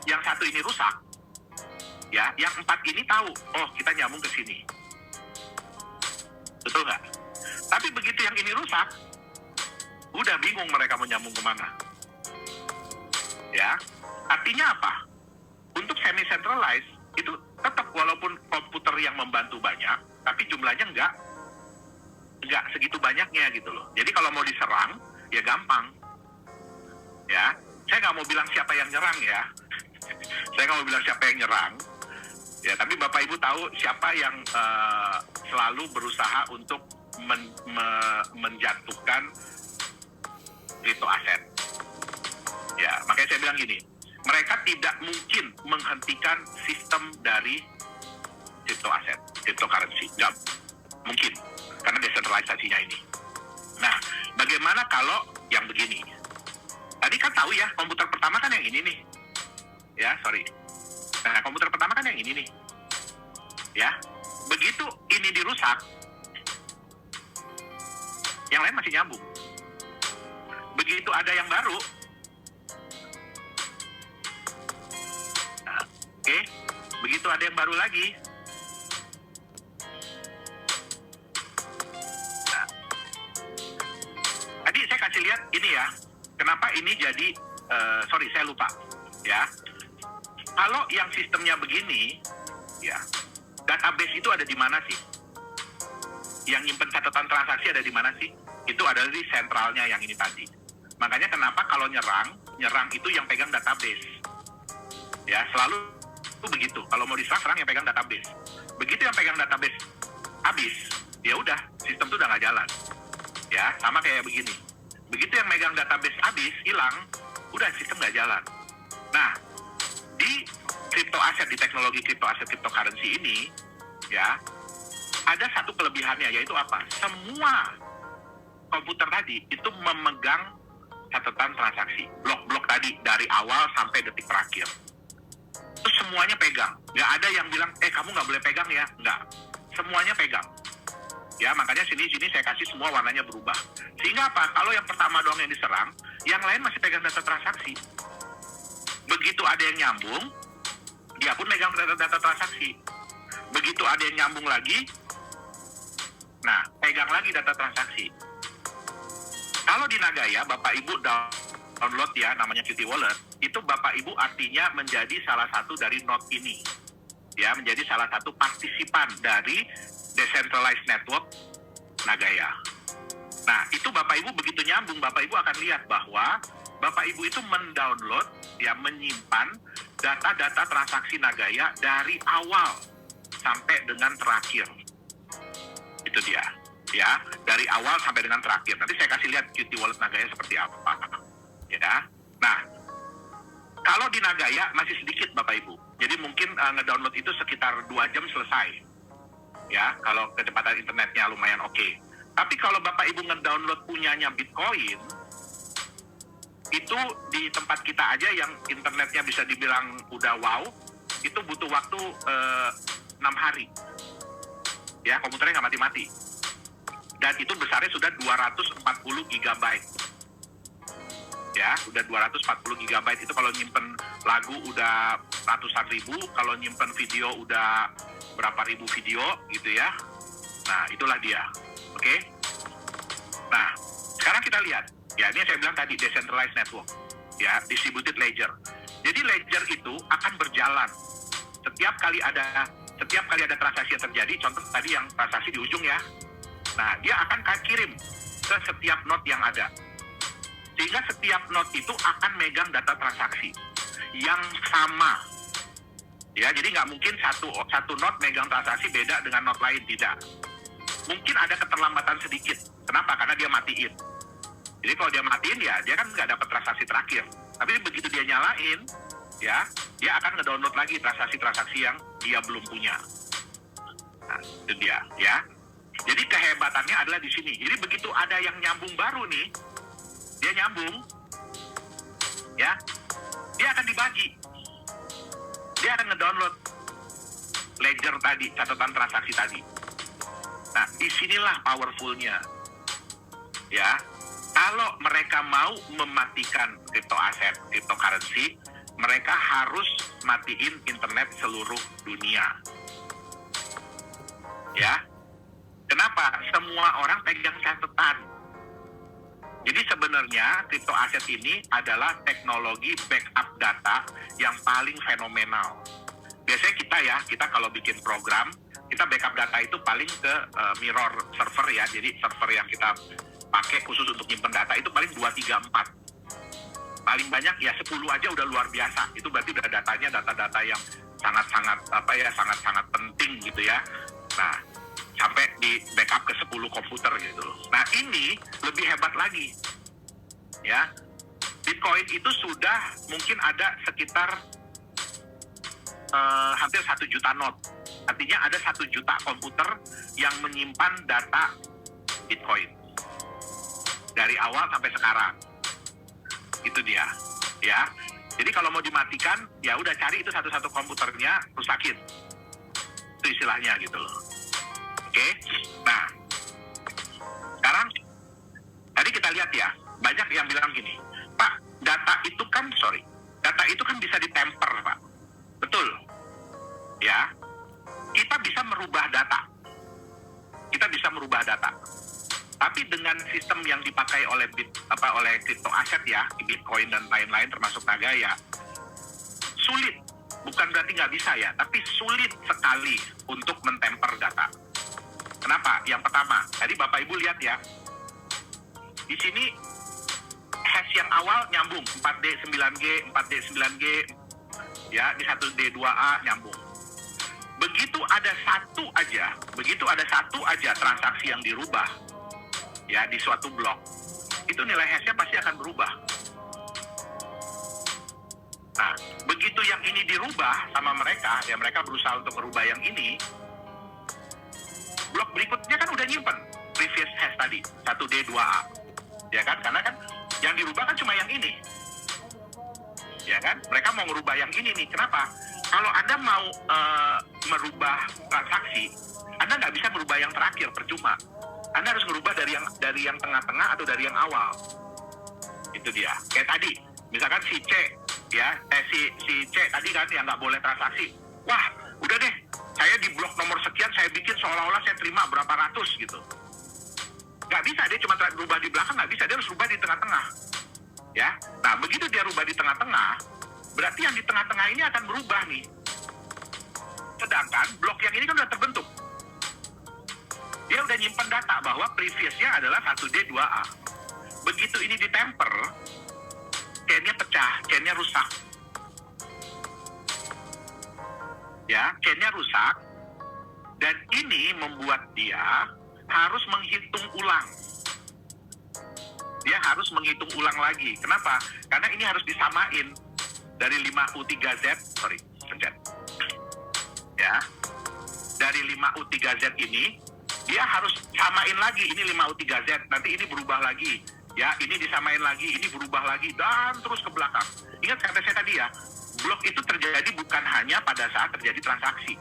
yang satu ini rusak, ya, yang 4 ini tahu, oh kita nyambung ke sini. Betul nggak? Tapi begitu yang ini rusak, udah bingung mereka mau nyambung kemana. Ya, artinya apa? Untuk semi-centralized, itu tetap walaupun komputer yang membantu banyak, tapi jumlahnya nggak segitu banyaknya gitu loh. Jadi kalau mau diserang, ya gampang. Ya, saya nggak mau bilang siapa yang nyerang ya. Saya nggak mau bilang siapa yang nyerang. Ya, tapi Bapak Ibu tahu siapa yang selalu berusaha untuk menjatuhkan crypto aset. Ya, makanya saya bilang gini, mereka tidak mungkin menghentikan sistem dari crypto aset, cryptocurrency. Nggak mungkin, karena desentralisasinya ini. Nah, bagaimana kalau yang begini? Tadi kan tahu ya, komputer pertama kan yang ini nih. Ya, sorry. Nah, komputer pertama kan yang ini nih. Ya, begitu ini dirusak, yang lain masih nyambung. Begitu ada yang baru, nah, oke, begitu ada yang baru lagi, nah, tadi saya kasih lihat ini ya, kenapa ini jadi, sorry saya lupa, ya. Kalau yang sistemnya begini, ya, database itu ada di mana sih? Yang nyimpen catatan transaksi ada di mana sih? Itu adalah di sentralnya yang ini tadi. Makanya kenapa kalau nyerang itu yang pegang database. Ya, selalu itu begitu. Kalau mau diserang yang pegang database. Begitu yang pegang database habis, ya udah, sistem itu udah nggak jalan. Ya, sama kayak begini. Begitu yang megang database habis, hilang, udah sistem nggak jalan. Nah, di crypto aset, di teknologi crypto aset, cryptocurrency ini, ya, ada satu kelebihannya, yaitu apa? Semua komputer tadi itu memegang catatan transaksi, blok-blok tadi dari awal sampai detik terakhir. Itu semuanya pegang. Nggak ada yang bilang, kamu nggak boleh pegang ya? Nggak. Semuanya pegang. Ya, makanya sini saya kasih semua warnanya berubah. Sehingga apa? Kalau yang pertama doang yang diserang, yang lain masih pegang data transaksi. Begitu ada yang nyambung, dia pun megang data transaksi. Begitu ada yang nyambung lagi, nah, pegang lagi data transaksi. Kalau di Nagaya, Bapak Ibu download ya, namanya Qt Wallet, itu Bapak Ibu artinya menjadi salah satu dari node ini. Ya, menjadi salah satu partisipan dari Decentralized Network Nagaya. Nah, itu Bapak Ibu begitu nyambung, Bapak Ibu akan lihat bahwa Bapak Ibu itu mendownload, ya, menyimpan data-data transaksi Nagaya dari awal sampai dengan terakhir. Itu dia, ya, dari awal sampai dengan terakhir. Nanti saya kasih lihat Qt Wallet Nagaya seperti apa, ya. Nah, kalau di Nagaya masih sedikit Bapak Ibu, jadi mungkin ngedownload itu sekitar 2 jam selesai, ya, kalau kecepatan internetnya lumayan oke. Tapi kalau Bapak Ibu ngedownload punyanya Bitcoin, itu di tempat kita aja yang internetnya bisa dibilang udah wow, itu butuh waktu 6 hari. Ya, komputernya nggak mati-mati. Dan itu besarnya sudah 240 GB. Ya, udah 240 GB itu kalau nyimpen lagu udah ratusan ribu, kalau nyimpen video udah berapa ribu video gitu ya. Nah, itulah dia. Oke? Nah, sekarang kita lihat. Ya, ini saya bilang tadi decentralized network. Ya, distributed ledger. Jadi ledger itu akan berjalan. Setiap kali ada transaksi yang terjadi, contoh tadi yang transaksi di ujung ya. Nah, dia akan kirim ke setiap node yang ada. Sehingga setiap node itu akan megang data transaksi yang sama. Ya, jadi nggak mungkin satu node megang transaksi beda dengan node lain, tidak. Mungkin ada keterlambatan sedikit. Kenapa? Karena dia matiin. Jadi kalau dia matiin ya, dia kan nggak dapat transaksi terakhir. Tapi begitu dia nyalain, ya, dia akan ngedownload lagi transaksi-transaksi yang dia belum punya. Nah, itu dia, ya. Jadi kehebatannya adalah di sini. Jadi begitu ada yang nyambung baru nih, dia nyambung, ya, dia akan dibagi. Dia akan ngedownload ledger tadi, catatan transaksi tadi. Nah, disinilah powerful-nya, ya. Kalau mereka mau mematikan crypto aset, cryptocurrency, mereka harus matiin internet seluruh dunia. Ya. Kenapa? Semua orang pegang catatan. Jadi sebenarnya crypto aset ini adalah teknologi backup data yang paling fenomenal. Biasanya kita kalau bikin program, kita backup data itu paling ke mirror server ya. Jadi server yang kita pakai khusus untuk nyimpen data itu paling 2, 3, 4. Paling banyak ya 10 aja udah luar biasa. Itu berarti udah datanya data-data yang sangat-sangat penting gitu ya. Nah, sampai di backup ke 10 komputer gitu loh. Nah, ini lebih hebat lagi. Ya. Bitcoin itu sudah mungkin ada sekitar hampir 1 juta node. Artinya ada 1 juta komputer yang menyimpan data Bitcoin. Dari awal sampai sekarang. Itu dia, ya. Jadi kalau mau dimatikan, ya udah cari itu satu-satu komputernya, rusakin. Itu istilahnya gitu loh. Oke? Nah, sekarang tadi kita lihat ya, banyak yang bilang gini, Pak, data itu kan bisa ditemper, Pak. Betul. Ya. Kita bisa merubah data. Tapi dengan sistem yang dipakai oleh crypto aset ya, Bitcoin dan lain-lain termasuk Nagaya, sulit. Bukan berarti nggak bisa ya, tapi sulit sekali untuk mentemper data. Kenapa? Yang pertama, tadi Bapak Ibu lihat ya, di sini hash yang awal nyambung, 4D 9G, 4D 9G, ya, di 1D2A nyambung. Begitu ada satu aja transaksi yang dirubah, ya, di suatu blok, itu nilai hashnya pasti akan berubah. Nah, begitu yang ini dirubah sama mereka, ya mereka berusaha untuk merubah yang ini, blok berikutnya kan udah nyimpen previous hash tadi, 1D2A. Ya kan? Karena kan yang dirubah kan cuma yang ini. Ya kan? Mereka mau merubah yang ini nih. Kenapa? Kalau Anda mau merubah transaksi, Anda nggak bisa merubah yang terakhir, percuma. Anda harus merubah dari yang tengah-tengah atau dari yang awal. Itu dia. Kayak tadi, misalkan si C, ya, si C tadi kan yang nggak boleh transaksi. Wah, udah deh, saya di blok nomor sekian saya bikin seolah-olah saya terima berapa ratus gitu. Nggak bisa, dia cuma rubah di belakang, nggak bisa, dia harus rubah di tengah-tengah. Ya, nah begitu dia rubah di tengah-tengah, berarti yang di tengah-tengah ini akan berubah nih. Sedangkan blok yang ini kan udah terbentuk. Dia udah nyimpen data bahwa previousnya adalah 1D2A. Begitu ini ditemper, chain-nya pecah, chain-nya rusak. Ya, chain-nya rusak, dan ini membuat dia harus menghitung ulang. Dia harus menghitung ulang lagi. Kenapa? Karena ini harus disamain dari 5U3Z, ya. Dari 5U3Z ini, dia harus samain lagi, ini 5U3Z, nanti ini berubah lagi. Ya, ini disamain lagi, ini berubah lagi, dan terus ke belakang. Ingat kata saya tadi ya, blok itu terjadi bukan hanya pada saat terjadi transaksi,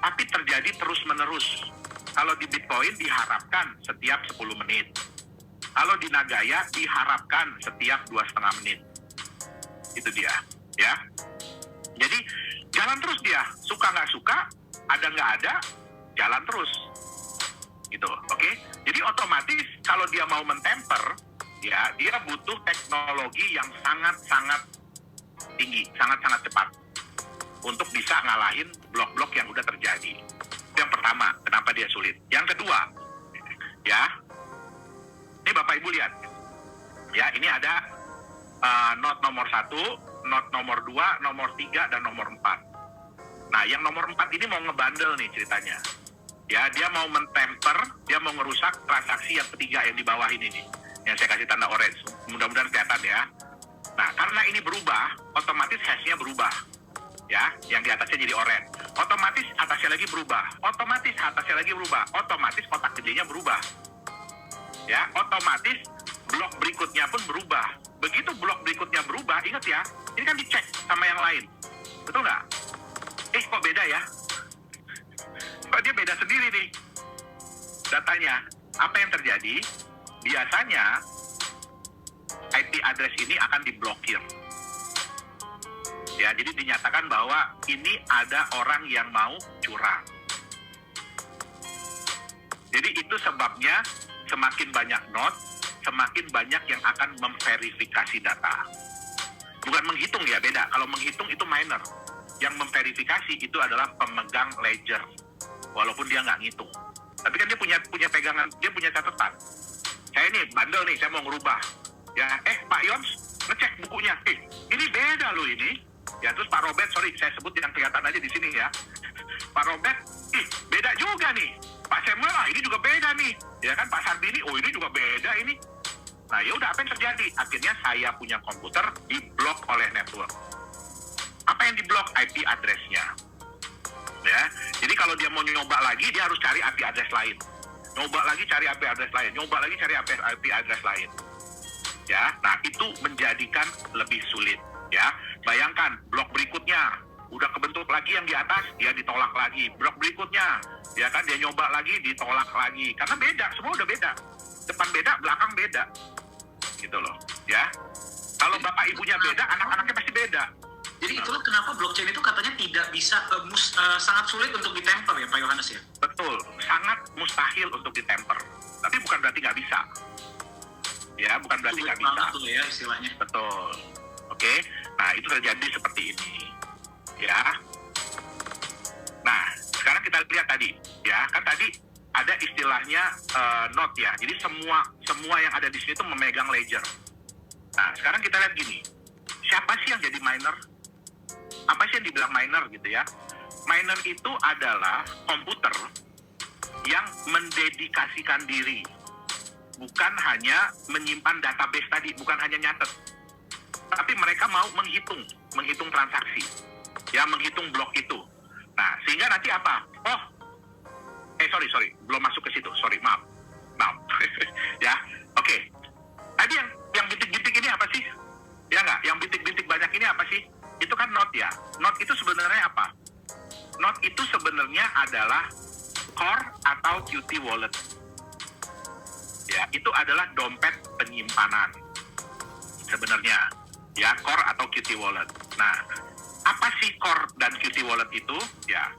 tapi terjadi terus-menerus. Kalau di Bitcoin diharapkan setiap 10 menit. Kalau di Nagaya diharapkan setiap 2,5 menit. Itu dia, ya. Jadi, jalan terus dia. Suka nggak suka, ada nggak ada, jalan terus. Gitu, oke? Jadi otomatis kalau dia mau mentemper, ya, dia butuh teknologi yang sangat-sangat tinggi, sangat-sangat cepat untuk bisa ngalahin blok-blok yang udah terjadi. Yang pertama, kenapa dia sulit. Yang kedua, ya, ini Bapak Ibu lihat, ya, ini ada node nomor 1, node nomor 2, nomor 3, dan nomor 4. Nah, yang nomor 4 ini mau ngebandel nih ceritanya. Ya, dia mau mentemper, dia mau ngerusak transaksi yang ketiga yang di bawah ini nih, yang saya kasih tanda orange. Mudah-mudahan kelihatan ya. Nah, karena ini berubah, otomatis hash-nya berubah. Ya, yang di atasnya jadi oranye. Otomatis atasnya lagi berubah. Otomatis atasnya lagi berubah. Otomatis kotak gedenya berubah. Ya, otomatis blok berikutnya pun berubah. Begitu blok berikutnya berubah, ingat ya, ini kan dicek sama yang lain. Betul nggak? Kok beda ya? Kok dia beda sendiri nih datanya? Apa yang terjadi? Biasanya IP address ini akan diblokir. Ya, jadi dinyatakan bahwa ini ada orang yang mau curang. Jadi itu sebabnya semakin banyak node, semakin banyak yang akan memverifikasi data. Bukan menghitung ya, beda. Kalau menghitung itu miner. Yang memverifikasi itu adalah pemegang ledger. Walaupun dia nggak ngitung. Tapi kan dia punya pegangan, dia punya catatan. Saya ini bandel nih, saya mau ngerubah. Ya, Pak Yons, ngecek bukunya. Ini beda loh ini. Ya, terus Pak Robert, sorry, saya sebut yang kelihatan aja di sini ya. Pak Robert, beda juga nih. Pak Samuel, ini juga beda nih. Ya kan, Pak Sarbini, ini juga beda ini. Nah, ya udah, apa yang terjadi? Akhirnya saya punya komputer diblok oleh network. Apa yang diblok? IP address-nya. Ya, jadi kalau dia mau nyoba lagi, dia harus cari IP address lain. Nyoba lagi cari IP address lain. Nyoba lagi cari IP address lain. Ya, nah itu menjadikan lebih sulit. Ya, bayangkan blok berikutnya udah kebentuk lagi yang di atas, dia ditolak lagi. Blok berikutnya, ya kan, dia nyoba lagi, ditolak lagi. Karena beda, semua udah beda. Depan beda, belakang beda. Gitu loh, ya. Kalau bapak ibunya beda, anak-anaknya pasti beda. Jadi itulah kenapa blockchain itu katanya tidak bisa, sangat sulit untuk ditemper ya Pak Yohanes ya? Betul, sangat mustahil untuk ditemper. Tapi bukan berarti nggak bisa. Ya, bukan berarti nggak bisa. Tuh ya istilahnya. Betul. Oke, nah itu terjadi seperti ini. Ya. Nah, sekarang kita lihat tadi. Ya, kan tadi ada istilahnya node ya. Jadi semua yang ada di sini itu memegang ledger. Nah, sekarang kita lihat gini. Siapa sih yang jadi miner? Apa sih yang dibilang miner gitu ya? Miner itu adalah komputer yang mendedikasikan diri. Bukan hanya menyimpan database tadi, bukan hanya nyatet. Tapi mereka mau menghitung transaksi. Ya, menghitung blok itu. Nah, sehingga nanti apa? Sorry, belum masuk ke situ. Sorry, maaf. Ya, oke. Tadi yang bintik-bintik ini apa sih? Ya nggak? Yang bintik-bintik banyak ini apa sih? Itu kan node ya. Node itu sebenarnya apa? Node itu sebenarnya adalah core atau Qt wallet. Ya, itu adalah dompet penyimpanan. Sebenarnya, ya, core atau Qt wallet. Nah, apa sih core dan Qt wallet itu? Ya,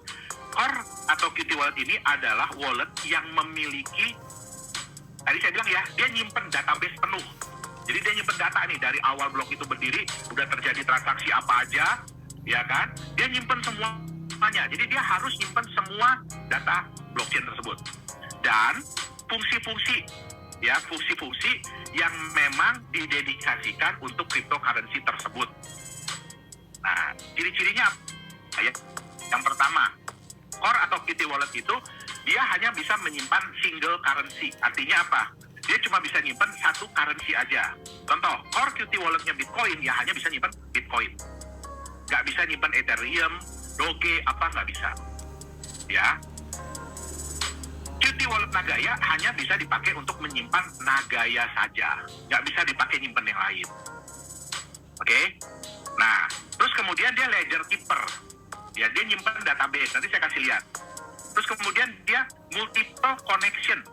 core atau Qt wallet ini adalah wallet yang memiliki, tadi saya bilang ya, dia nyimpen database penuh. Jadi dia nyimpen data nih, dari awal blok itu berdiri, udah terjadi transaksi apa aja, ya kan? Dia nyimpen semuanya. Jadi dia harus nyimpen semua data blockchain tersebut. Dan fungsi-fungsi yang memang didedikasikan untuk cryptocurrency tersebut. Nah, ciri-cirinya ya, yang pertama, core atau Qt wallet itu dia hanya bisa menyimpan single currency. Artinya apa? Dia cuma bisa nyimpan satu currency aja. Contoh, core Qt walletnya Bitcoin ya hanya bisa nyimpan Bitcoin. Nggak bisa nyimpan Ethereum, Doge, nggak bisa. Ya. Qt wallet Nagaya hanya bisa dipakai untuk menyimpan Nagaya saja. Nggak bisa dipakai nyimpan yang lain. Oke? Nah, terus kemudian dia ledger keeper. Ya, dia nyimpan database. Nanti saya kasih lihat. Terus kemudian dia multiple connection.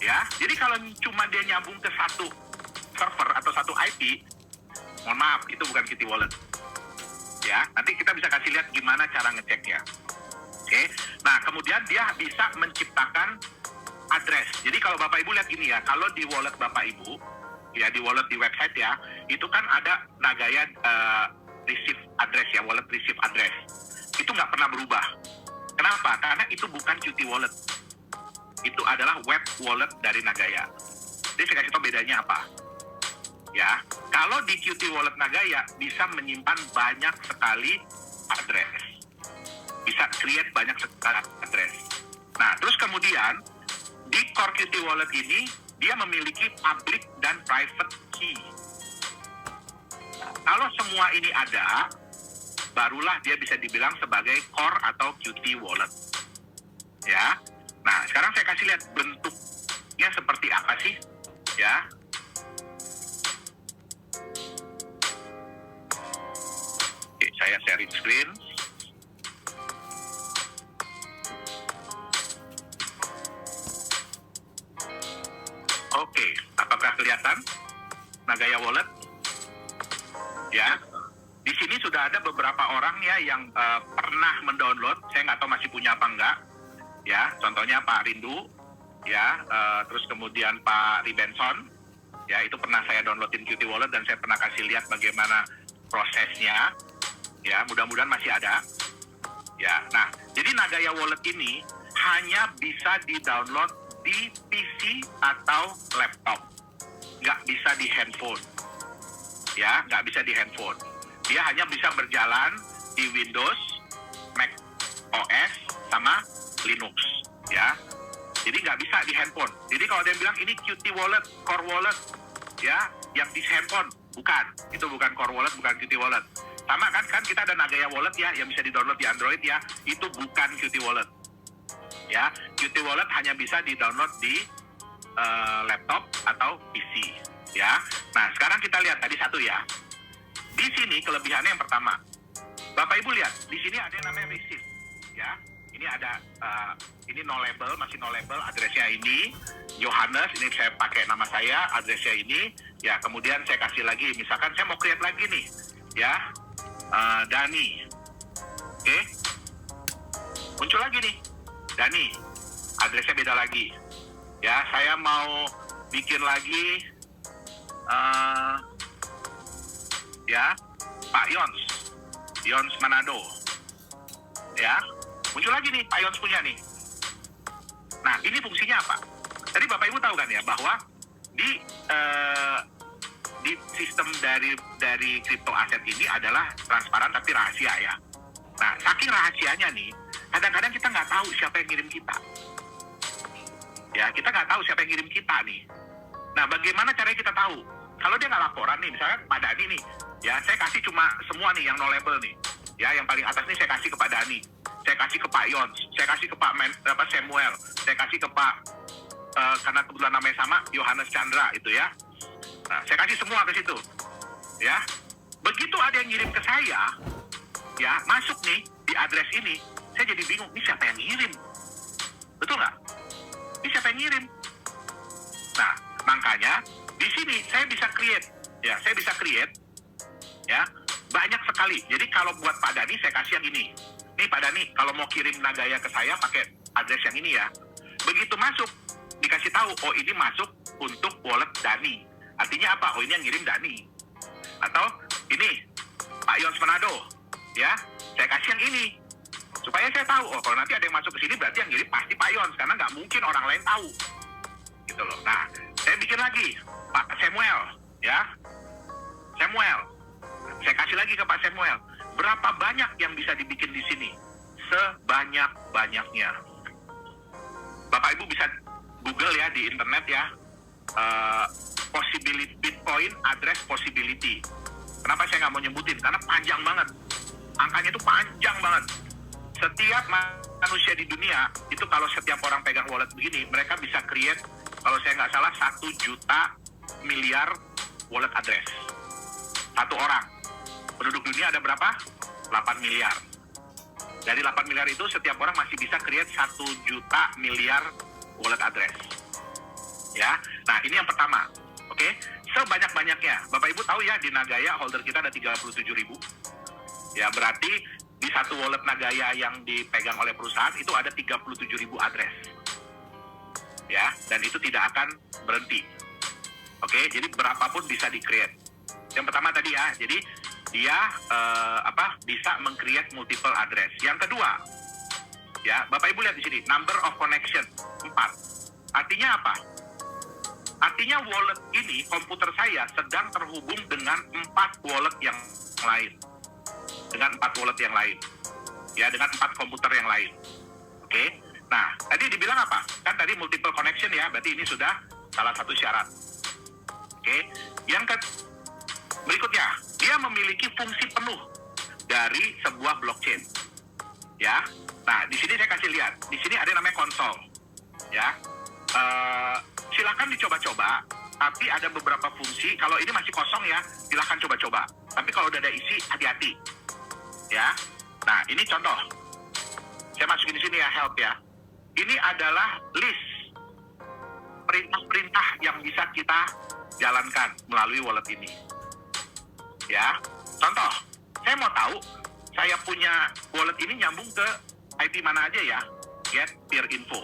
Ya, jadi kalau cuma dia nyambung ke satu server atau satu IP, mohon maaf, itu bukan Qt wallet. Ya, nanti kita bisa kasih lihat gimana cara ngeceknya. Oke, nah kemudian dia bisa menciptakan address. Jadi kalau Bapak Ibu lihat gini ya, kalau di wallet Bapak Ibu, ya di wallet di website ya, itu kan ada Nagaya receive address ya, wallet receive address. Itu nggak pernah berubah. Kenapa? Karena itu bukan Qt wallet. Itu adalah web wallet dari Nagaya. Jadi saya kasih tahu bedanya apa. Ya, kalau di Qt wallet Nagaya bisa menyimpan banyak sekali address. Bisa create banyak sekali address. Nah, terus kemudian di core Qt wallet ini dia memiliki public dan private key. Kalau semua ini ada, barulah dia bisa dibilang sebagai core atau Qt wallet. Ya. Nah, sekarang saya kasih lihat bentuknya seperti apa sih, ya. Oke, saya sharing screen. Oke, apakah kelihatan Nagaya Wallet? Ya, di sini sudah ada beberapa orang ya yang pernah mendownload. Saya nggak tahu masih punya apa enggak. Ya, contohnya Pak Rindu, ya, terus kemudian Pak Ribenson, ya, itu pernah saya downloadin Qt Wallet dan saya pernah kasih lihat bagaimana prosesnya. Ya, mudah-mudahan masih ada. Ya, nah, jadi Nagaya Wallet ini hanya bisa di-download di PC atau laptop, nggak bisa di handphone. Ya, nggak bisa di handphone. Dia hanya bisa berjalan di Windows, Mac OS, sama Linux. Ya, jadi nggak bisa di handphone. Jadi kalau dia bilang ini Qt Wallet, Core Wallet, ya, yang di handphone, bukan. Itu bukan Core Wallet, bukan Qt Wallet. Sama kan kita ada Nagaya Wallet ya, yang bisa di-download di Android ya, itu bukan Qt Wallet. Ya, Qt Wallet hanya bisa di-download di laptop atau PC. Ya, nah sekarang kita lihat tadi satu ya. Di sini kelebihannya yang pertama, Bapak Ibu lihat, di sini ada yang namanya receipt. Ya, ini ada, ini no label, masih no label, adresnya ini, Yohanes, ini saya pakai nama saya, adresnya ini. Ya, kemudian saya kasih lagi, misalkan saya mau create lagi nih, ya, Dani. Oke, muncul lagi nih, Dani, adresnya beda lagi. Ya, saya mau bikin lagi, ya, Pak Yons Manado. Ya, muncul lagi nih, Pak Yons punya nih. Nah, ini fungsinya apa? Tadi Bapak Ibu tahu kan ya, bahwa di sistem dari crypto aset ini adalah transparan tapi rahasia ya. Nah, saking rahasianya nih, kadang-kadang kita nggak tahu siapa yang ngirim kita. Ya, kita nggak tahu siapa yang ngirim kita nih. Nah, bagaimana caranya kita tahu? Kalau dia nggak laporan nih, misalnya Pak Dani nih, ya saya kasih cuma semua nih yang no label nih. Ya, yang paling atas nih saya kasih ke Pak Dani, saya kasih ke Pak Yons, saya kasih ke Pak Samuel, saya kasih ke Pak, karena kebetulan namanya sama, Yohanes Chandra itu ya. Nah, saya kasih semua ke situ. Ya, begitu ada yang ngirim ke saya, ya masuk nih di address ini, saya jadi bingung, ini siapa yang ngirim? Betul nggak? Ini siapa yang ngirim? Nah, makanya di sini saya bisa create, ya, saya bisa create, ya, banyak sekali. Jadi kalau buat Pak Dani saya kasih yang ini. Nih Pak Dani, kalau mau kirim Nagaya ke saya pakai address yang ini ya. Begitu masuk, dikasih tahu, oh ini masuk untuk wallet Dani. Artinya apa? Oh ini yang ngirim Dani. Atau ini Pak Yons Manado, ya, saya kasih yang ini. Supaya saya tahu, oh kalau nanti ada yang masuk ke sini berarti yang ngirim pasti Pak Yons, karena nggak mungkin orang lain tahu. Gitu loh. Nah, saya bikin lagi Pak Samuel, ya. Samuel. Saya kasih lagi ke Pak Samuel. Berapa banyak yang bisa dibikin di sini? Sebanyak-banyaknya. Bapak Ibu bisa Google ya di internet ya. Possibility Bitcoin address possibility. Kenapa saya nggak mau nyebutin? Karena panjang banget. Angkanya itu panjang banget. Setiap manusia di dunia, itu kalau setiap orang pegang wallet begini, mereka bisa create, kalau saya nggak salah, 1 juta miliar wallet address. Satu orang. Penduduk dunia ada berapa? 8 miliar. Dari 8 miliar itu, setiap orang masih bisa create 1 juta miliar wallet address. Ya, nah ini yang pertama. Oke, sebanyak-banyaknya. Bapak Ibu tahu ya, di Nagaya holder kita ada 37.000. Ya, berarti di satu wallet Nagaya yang dipegang oleh perusahaan itu ada 37.000 address. Ya, dan itu tidak akan berhenti. Oke, jadi berapapun bisa di-create. Yang pertama tadi ya, jadi dia bisa meng-create multiple address. Yang kedua, ya, Bapak Ibu lihat di sini, number of connection 4. Artinya apa? Artinya wallet ini, komputer saya sedang terhubung dengan 4 wallet yang lain. Dengan 4 wallet yang lain. Ya, dengan 4 komputer yang lain. Oke. Nah, tadi dibilang apa? Kan tadi multiple connection ya, berarti ini sudah salah satu syarat. Oke. Yang berikutnya, dia memiliki fungsi penuh dari sebuah blockchain. Ya. Nah, di sini saya kasih lihat. Di sini ada yang namanya konsol. Ya. Silakan dicoba-coba, tapi ada beberapa fungsi. Kalau ini masih kosong ya, silakan coba-coba. Tapi kalau udah ada isi, hati-hati. Ya. Nah, ini contoh. Saya masukin di sini ya, help ya. Ini adalah list perintah-perintah yang bisa kita jalankan melalui wallet ini. Ya. Contoh, saya mau tahu saya punya wallet ini nyambung ke IP mana aja ya? Get peer info.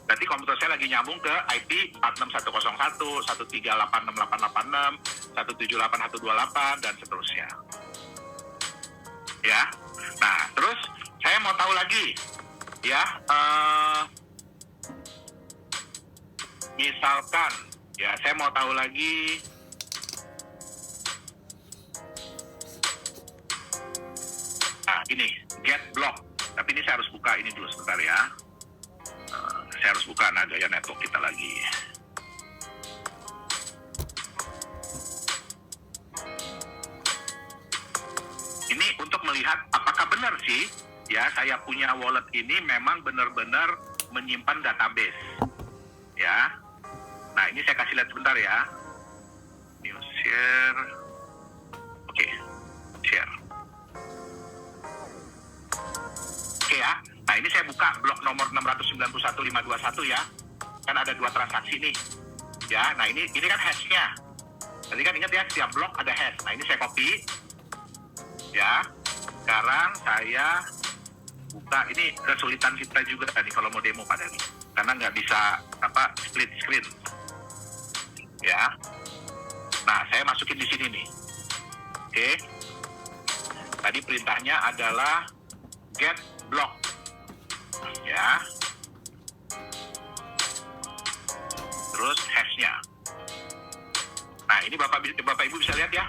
Berarti komputer saya lagi nyambung ke IP 46101, 1386886, 178.128 dan seterusnya. Ya. Nah, terus saya mau tahu lagi ya, misalkan ya, saya mau tahu lagi ini get block. Tapi ini saya harus buka ini dulu sebentar ya. Saya harus buka Nagaya Network kita lagi. Ini untuk melihat apakah benar sih ya saya punya wallet ini memang benar-benar menyimpan database. Ya. Nah, ini saya kasih lihat sebentar ya. New share. Oke. Share. Oke ya. Nah, ini saya buka blok nomor 691.521 ya. Kan ada 2 transaksi nih. Ya, nah ini kan hash-nya. Tadi kan ingat ya, setiap blok ada hash. Nah, ini saya copy. Ya. Sekarang saya buka, ini kesulitan kita juga tadi kalau mau demo pada nih. Karena nggak bisa split screen. Ya. Nah, saya masukin di sini nih. Oke. Tadi perintahnya adalah get block. Ya. Terus hash-nya. Nah, ini Bapak Ibu bisa lihat ya.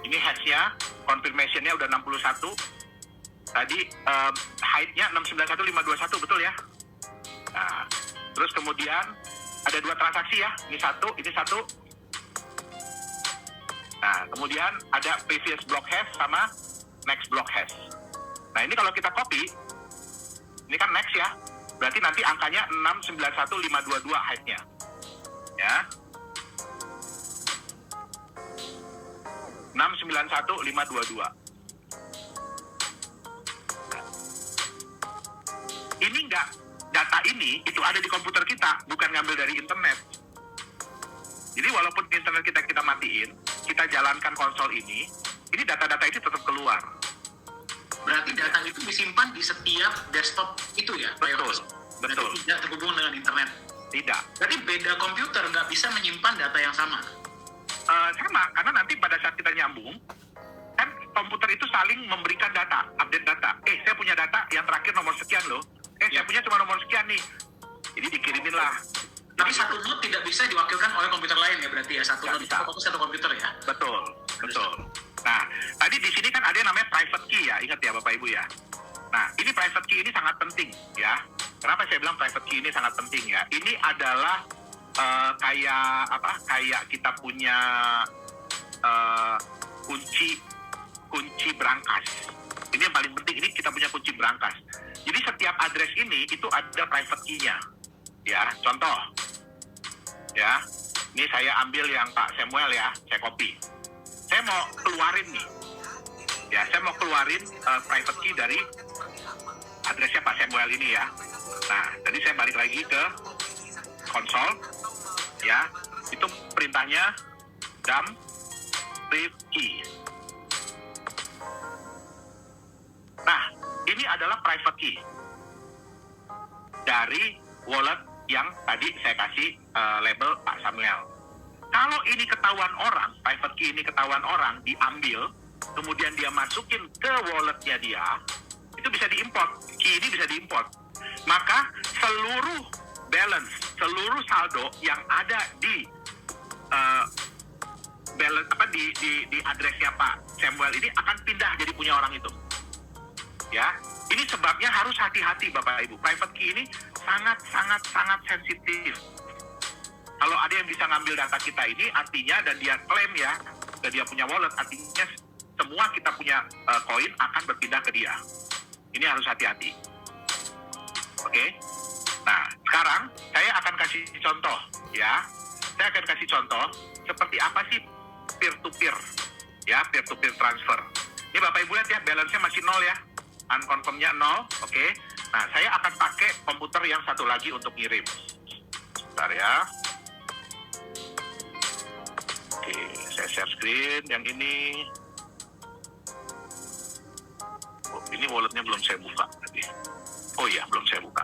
Ini hash-nya, confirmation-nya udah 61. Tadi height-nya 691.521, betul ya? Nah, terus kemudian ada 2 transaksi ya. Ini satu. Nah, kemudian ada previous block hash sama next block hash. Nah, ini kalau kita copy, ini kan next ya. Berarti nanti angkanya 691.522 height-nya. Ya. 691.522. Ini enggak, data ini itu ada di komputer kita, bukan ngambil dari internet. Jadi walaupun internet kita matiin, kita jalankan konsol ini data-data itu tetap keluar. Berarti data itu disimpan di setiap desktop itu ya? Betul. Berarti tidak terhubung dengan internet? Tidak. Berarti beda komputer nggak bisa menyimpan data yang sama? Sama, karena nanti pada saat kita nyambung, kan komputer itu saling memberikan data, update data. Saya punya data yang terakhir nomor sekian loh. Saya punya cuma nomor sekian nih. Jadi dikirimin lah. Tapi satu node tidak bisa diwakilkan oleh komputer lain ya berarti ya? Satu node itu fokus satu komputer ya? Betul. Nah, tadi di sini kan ada yang namanya private key ya, ingat ya Bapak Ibu ya. Nah, ini private key ini sangat penting ya. Kenapa saya bilang private key ini sangat penting ya? Ini adalah kayak kita punya kunci berangkas. Ini yang paling penting, ini kita punya kunci berangkas. Jadi setiap address ini itu ada private key-nya. Ya, contoh. Ya. Ini saya ambil yang Pak Samuel ya, saya copy. Saya mau keluarin nih. Ya, saya mau keluarin private key dari addressnya Pak Samuel ini ya. Nah, tadi saya balik lagi ke konsol. Ya, itu perintahnya dump private key. Nah, ini adalah private key dari wallet yang tadi saya kasih label Pak Samuel. Kalau ini ketahuan orang, private key ini ketahuan orang, diambil, kemudian dia masukin ke walletnya dia, itu bisa diimport. Key ini bisa diimport. Maka seluruh balance, seluruh saldo yang ada di balance di addressnya Pak Samuel ini akan pindah jadi punya orang itu. Ya, ini sebabnya harus hati-hati Bapak Ibu. Private key ini sangat sensitif. Kalau ada yang bisa ngambil data kita ini, artinya dan dia klaim ya, dan dia punya wallet, artinya semua kita punya koin akan berpindah ke dia. Ini harus hati-hati. Oke? Nah, sekarang saya akan kasih contoh ya. Saya akan kasih contoh seperti apa sih peer-to-peer ya, peer-to-peer transfer. Ini Bapak Ibu lihat ya, balance-nya masih 0 ya. Unconfirm-nya 0, oke. Nah, saya akan pakai komputer yang satu lagi untuk ngirim. Bentar ya. Oke, saya share screen yang ini. Oh, ini walletnya belum saya buka tadi. Oh iya, belum saya buka.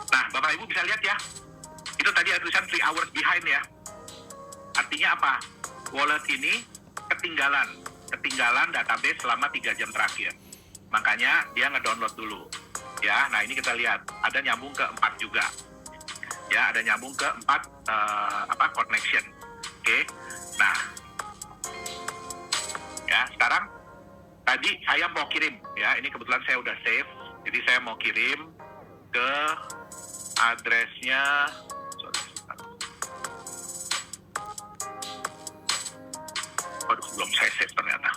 Nah, Bapak Ibu bisa lihat ya. Itu tadi ada tulisan 3 hours behind ya. Artinya apa? Wallet ini ketinggalan database selama 3 jam terakhir. Makanya dia ngedownload dulu. Ya, nah ini kita lihat ada nyambung ke 4 juga. Ya, ada nyambung ke 4 connection. Oke. Nah. Ya, sekarang tadi saya mau kirim ya. Ini kebetulan saya udah save. Jadi saya mau kirim ke addressnya. Waduh, belum saya save ternyata.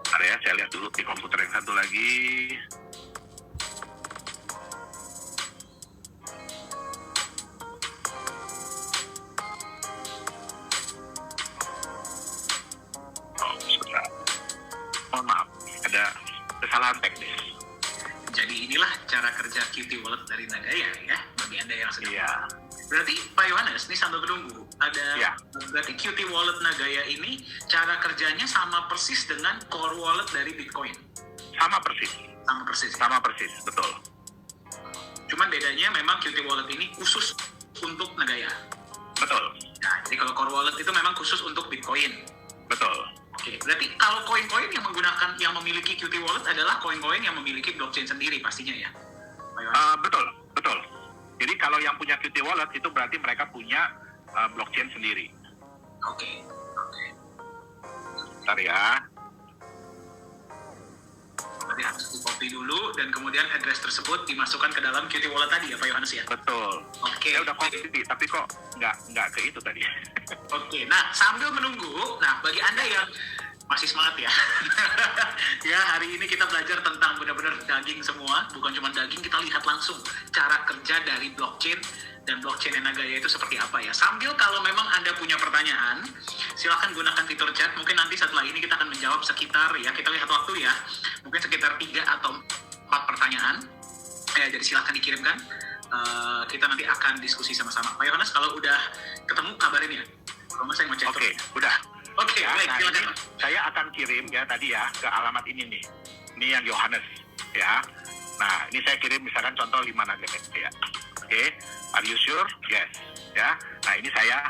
Bentar ya, saya lihat dulu di komputer yang satu lagi. Oh, sebentar. Mohon maaf, ada kesalahan teknis. Jadi inilah cara kerja QT Wallet dari Nagaya ya, bagi Anda yang sedang. Iya. Berarti Pak Yohanes, ini sambil menunggu, Iya. berarti QT Wallet Nagaya ini cara kerjanya sama persis dengan core wallet dari Bitcoin. Sama persis. Sama persis. Sama persis, betul. Cuman bedanya memang QT Wallet ini khusus untuk Nagaya. Betul. Nah, jadi kalau core wallet itu memang khusus untuk Bitcoin. Betul. Oke, berarti kalau koin-koin yang memiliki QT Wallet adalah koin-koin yang memiliki blockchain sendiri pastinya ya, Pak Yohanes? Betul, betul. Jadi kalau yang punya QT Wallet itu berarti mereka punya blockchain sendiri. Oke. Bentar ya. Berarti harus di-copy dulu dan kemudian address tersebut dimasukkan ke dalam QT Wallet tadi ya Pak Yohanes ya? Betul. Oke. Saya udah copy, tapi kok nggak ke itu tadi. Oke, nah sambil menunggu, nah bagi Anda yang masih semangat ya, ya hari ini kita belajar tentang benar-benar daging semua, bukan cuma daging, kita lihat langsung cara kerja dari blockchain dan blockchain Nagaya itu seperti apa ya. Sambil kalau memang Anda punya pertanyaan, silakan gunakan fitur chat, mungkin nanti setelah ini kita akan menjawab sekitar, ya kita lihat waktu ya, mungkin sekitar 3 atau 4 pertanyaan, jadi silakan dikirimkan. Kita nanti akan diskusi sama-sama. Pak Yohanes, kalau udah ketemu kabarin ya. Kalau nggak saya mau cek. Oke, udah. Oke, Ya, baik. nah Silakan. ini saya akan kirim ya tadi ya ke alamat ini nih. Ini yang Yohanes ya. Nah, ini saya kirim misalkan contoh 5 nugget ya. Oke, are you sure? Yes. Ya. Nah, ini saya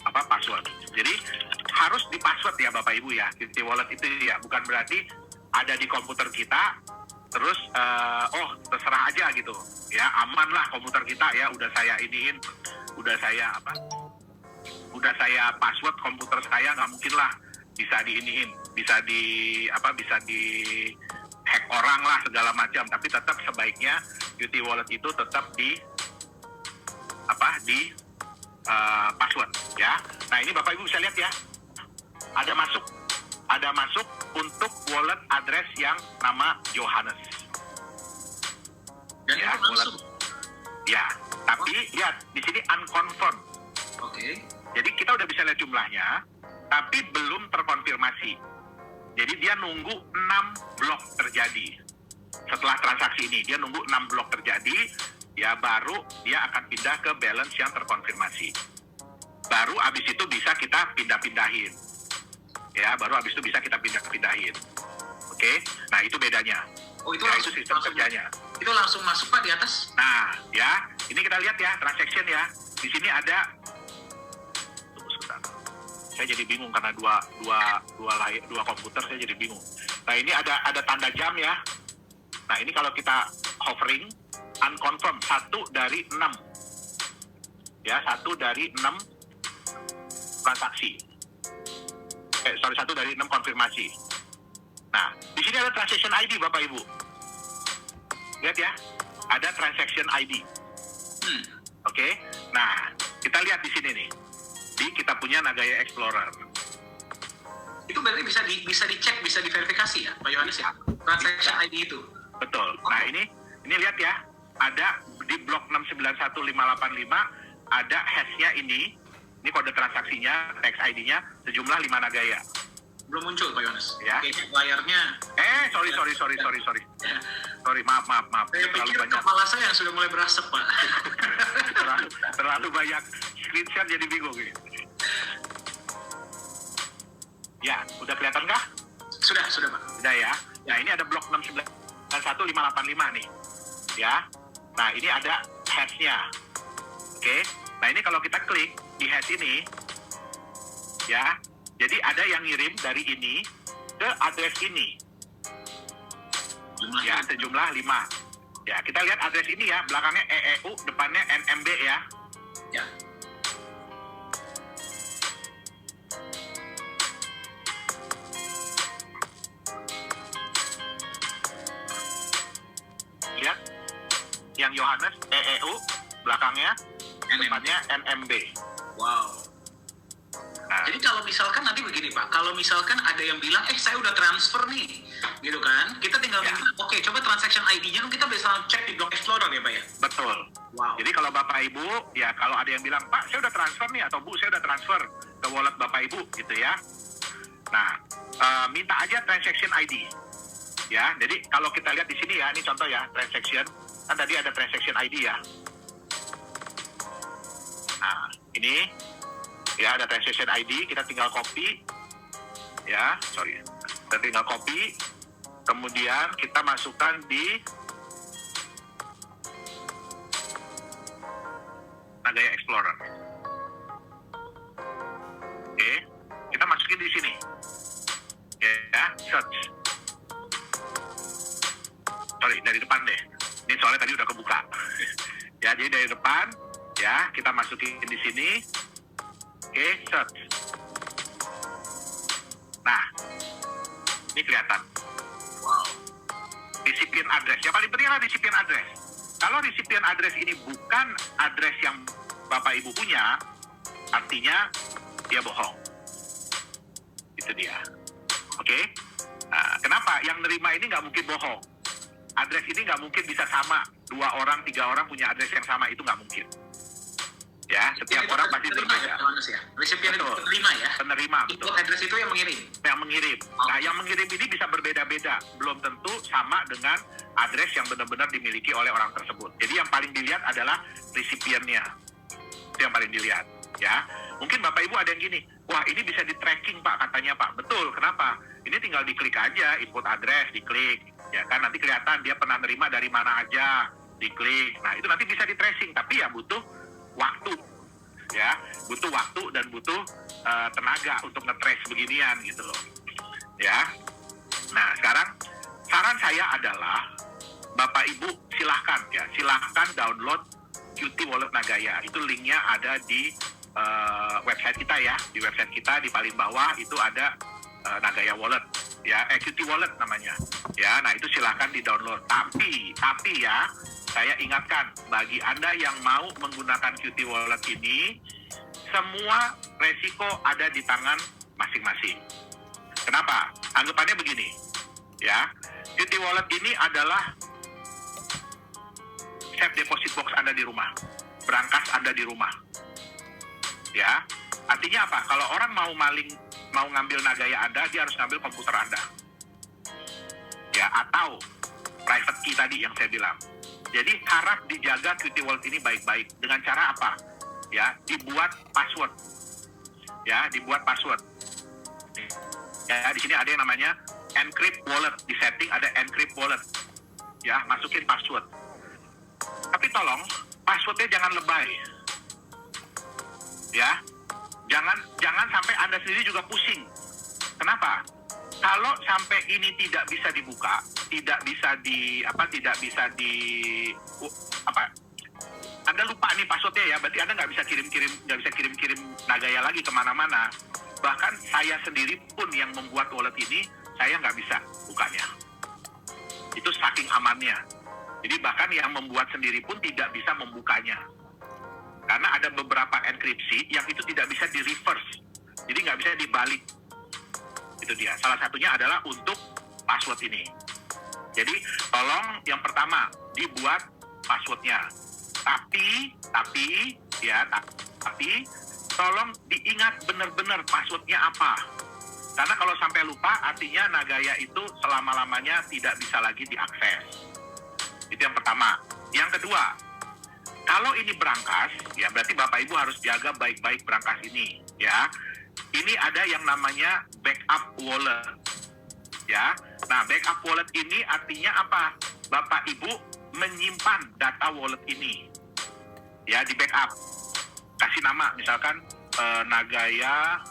password. Jadi harus di password ya Bapak Ibu ya. QT Wallet itu ya bukan berarti ada di komputer kita terus terserah aja gitu. Ya, aman lah komputer kita ya, udah saya iniin, udah saya password komputer saya, nggak mungkin lah bisa diiniin, bisa di hack orang lah segala macam. Tapi tetap sebaiknya QT Wallet itu tetap di password ya. Nah ini Bapak Ibu bisa lihat ya, ada masuk untuk wallet address yang nama Yohanes. Dan Ya, itu langsung. Ya, tapi lihat di sini unconfirmed. Oke. Jadi kita udah bisa lihat jumlahnya, tapi belum terkonfirmasi. Jadi dia nunggu 6 blok terjadi. Setelah transaksi ini, dia nunggu 6 blok terjadi, ya baru dia akan pindah ke balance yang terkonfirmasi. Baru abis itu bisa kita pindah-pindahin. Ya, baru abis itu bisa kita pindah-pindahin. Oke, nah itu bedanya. Oh, itu Ya, langsung itu sistem kerjanya. Itu langsung masuk Pak di atas. Nah, ya, ini kita lihat ya, transaction ya. Di sini ada, tunggu sebentar. Saya jadi bingung karena dua komputer, saya jadi bingung. Nah, ini ada tanda jam ya. Nah, ini kalau kita hovering, unconfirmed, 1 dari 6. Ya, 1 dari 6 transaksi. satu dari 6 konfirmasi. Nah, di sini ada transaction ID Bapak Ibu. Lihat ya, ada transaction ID. Oke. Nah, kita lihat di sini nih. Kita punya Nagaya Explorer. Itu berarti bisa dicek, bisa diverifikasi ya, Pak Yohanes ya? Transaction ID itu. Betul. Nah, ini lihat ya, ada di blok 691.585 ada hash-nya ini kode transaksinya, tax ID-nya sejumlah 5 Nagaya. Belum muncul Pak Yohanes. Ya. Oke, layarnya. Sorry. Ya. Sorry, maaf. Saya Terlalu pikir banyak. kepala saya yang sudah mulai berasap, Pak. terlalu banyak screenshot jadi bingung ini. Ya, udah kelihatan kah? Sudah, Pak. Sudah ya. Nah, ini ada blok 691.585 nih. Ya. Nah, ini ada hash-nya. Oke. Nah, ini kalau kita klik di hash ini, ya, jadi ada yang ngirim dari ini ke address ini. Jumlahnya. Ya, sejumlah 5. Ya, kita lihat address ini ya, belakangnya EEU, depannya NMB ya. Ya. Lihat, yang Yohanes EEU, belakangnya, depannya NMB. Wow. Nah, Jadi kalau misalkan nanti begini Pak, kalau misalkan ada yang bilang, saya udah transfer nih, gitu kan, kita tinggal Ya. minta, oke, coba transaction ID-nya kan kita bisa cek di Block Explorer ya Pak ya? betul. Wow. Jadi kalau Bapak Ibu, ya kalau ada yang bilang, Pak, saya udah transfer nih, atau Bu, saya udah transfer ke wallet Bapak Ibu, gitu ya. Nah, minta aja transaction ID. Ya, jadi kalau kita lihat di sini ya, ini contoh ya, transaction. Kan tadi ada transaction ID ya. Nah, ini ya ada transaction ID, kita tinggal copy. Ya, sorry. Kita tinggal copy. Kemudian kita masukkan di Nagaya Explorer. Oke, kita masukin di sini. Ya, search. Sorry, dari depan deh. Ini soalnya tadi udah kebuka. Ya, jadi dari depan, ya, kita masukin di sini. Oke, search. Nah, ini kelihatan. Wow. Recipient address. Yang paling penting adalah recipient address. Kalau recipient address ini bukan address yang Bapak Ibu punya, artinya dia bohong. Itu dia. Oke? Nah, kenapa? Yang nerima ini nggak mungkin bohong. Address ini nggak mungkin bisa sama. 2 orang, 3 orang punya address yang sama. Itu nggak mungkin. Ya, setiap Itu orang pasti penerima berbeda. ya, Pak Yohanes ya? Resipien itu Betul. penerima ya? Penerima, Itu betul. address itu yang mengirim? Yang mengirim. Nah, yang mengirim ini bisa berbeda-beda. Belum tentu sama dengan address yang benar-benar dimiliki oleh orang tersebut. Jadi yang paling dilihat adalah resipiennya. Itu yang paling dilihat. Ya, mungkin Bapak Ibu ada yang gini, wah ini bisa di tracking Pak katanya Pak. Betul, kenapa? Ini tinggal diklik aja, input address, diklik. Ya kan, nanti kelihatan dia pernah nerima dari mana aja, diklik. Nah, itu nanti bisa di tracing, tapi ya butuh waktu. Ya, butuh waktu dan butuh tenaga untuk nge-trace beginian gitu loh. Ya. Nah, sekarang saran saya adalah Bapak Ibu silahkan download Qt Wallet Nagaya. Itu linknya ada di website kita ya. Di website kita di paling bawah itu ada Nagaya Wallet ya, Qt Wallet namanya. Ya, nah itu silahkan di-download. Tapi ya, saya ingatkan bagi Anda yang mau menggunakan Qt Wallet ini, semua resiko ada di tangan masing-masing. Kenapa? Anggapannya begini, ya. Qt Wallet ini adalah safe deposit box Anda di rumah, berangkas Anda di rumah. Ya, artinya apa? Kalau orang mau ngambil Nagaya Anda, dia harus ngambil komputer Anda. Ya, atau private key tadi yang saya bilang. Jadi harap dijaga Qt Wallet ini baik-baik. Dengan cara apa? Ya, dibuat password. Ya, dibuat password. Ya, di sini ada yang namanya encrypt wallet. Di setting ada encrypt wallet. Ya, masukin password. Tapi tolong passwordnya jangan lebay. Ya, jangan sampai Anda sendiri juga pusing. Kenapa? Kalau sampai ini tidak bisa dibuka, tidak bisa Anda lupa nih passwordnya ya, berarti Anda nggak bisa kirim-kirim Nagaya lagi kemana-mana. bahkan saya sendiri pun yang membuat wallet ini, saya nggak bisa bukanya. Itu saking amannya. Jadi bahkan yang membuat sendiri pun tidak bisa membukanya. Karena ada beberapa enkripsi yang itu tidak bisa di-reverse. Jadi nggak bisa dibalik. Itu dia. Salah satunya adalah untuk password ini. Jadi tolong yang pertama dibuat passwordnya. Tapi tolong diingat benar-benar passwordnya apa. Karena kalau sampai lupa, artinya Nagaya itu selama-lamanya tidak bisa lagi diakses. Itu yang pertama. Yang kedua, kalau ini brankas, ya berarti Bapak Ibu harus jaga baik-baik brankas ini, ya. Ini ada yang namanya backup wallet, ya. Nah, backup wallet ini artinya apa? Bapak Ibu menyimpan data wallet ini, ya, di backup. Kasih nama, misalkan Nagaya,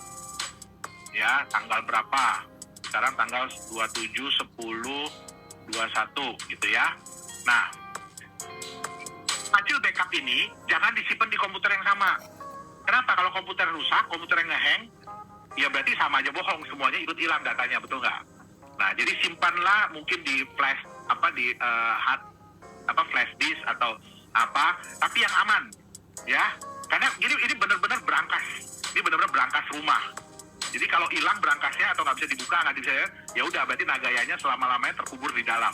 ya, tanggal berapa? Sekarang tanggal 27/10/21, gitu ya. Nah, hasil backup ini jangan disimpan di komputer yang sama. Kenapa? Kalau komputer rusak, komputer yang nge-hang, ya berarti sama aja bohong, semuanya ikut hilang datanya, betul nggak? Nah, jadi simpanlah mungkin di flash flash disk atau apa, tapi yang aman, ya. Karena ini benar-benar brankas, ini benar-benar brankas rumah. Jadi kalau hilang brankasnya atau nggak bisa dibuka, nggak bisa, ya udah berarti Nagayanya selama-lamanya terkubur di dalam.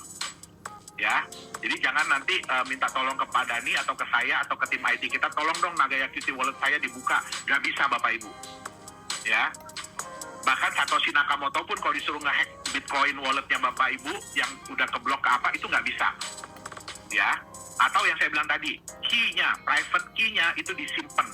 Ya, jadi jangan nanti minta tolong ke Pak Dani atau ke saya atau ke tim IT kita, tolong dong Nagaya QT Wallet saya dibuka. Nggak bisa Bapak Ibu. Ya, bahkan Satoshi Nakamoto pun kalau disuruh nge-hack Bitcoin walletnya Bapak Ibu yang udah keblok ke apa, itu nggak bisa. Ya, atau yang saya bilang tadi, key-nya, private key-nya itu disimpan.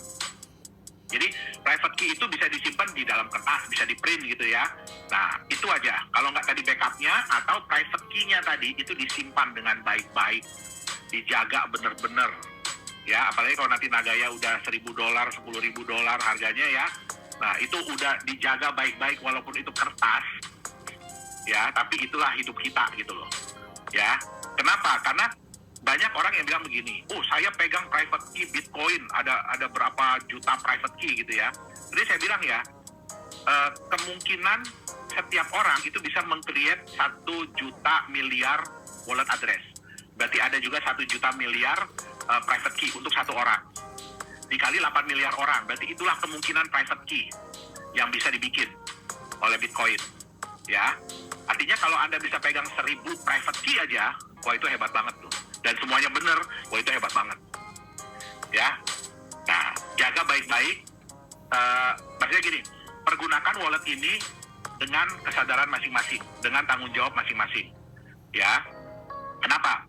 Jadi private key itu bisa disimpan di dalam kertas, bisa di print gitu ya. Nah, itu aja. Kalau nggak tadi backupnya atau private key-nya tadi itu disimpan dengan baik-baik, dijaga bener-bener. Ya, apalagi kalau nanti Nagaya udah $1.000, $10.000 harganya ya. Nah, itu udah dijaga baik-baik walaupun itu kertas. Ya, tapi itulah hidup kita gitu loh. Ya. Kenapa? Karena banyak orang yang bilang begini, oh saya pegang private key Bitcoin, ada berapa juta private key gitu ya. Jadi saya bilang ya, kemungkinan setiap orang itu bisa meng-create 1 juta miliar wallet address. Berarti ada juga 1 juta miliar private key untuk satu orang. Dikali 8 miliar orang, berarti itulah kemungkinan private key yang bisa dibikin oleh Bitcoin. Ya, artinya kalau Anda bisa pegang 1000 private key aja, wah itu hebat banget tuh. Dan semuanya benar, wah itu hebat banget. Ya, nah jaga baik-baik. Maksudnya gini, pergunakan wallet ini dengan kesadaran masing-masing, dengan tanggung jawab masing-masing. Ya, kenapa?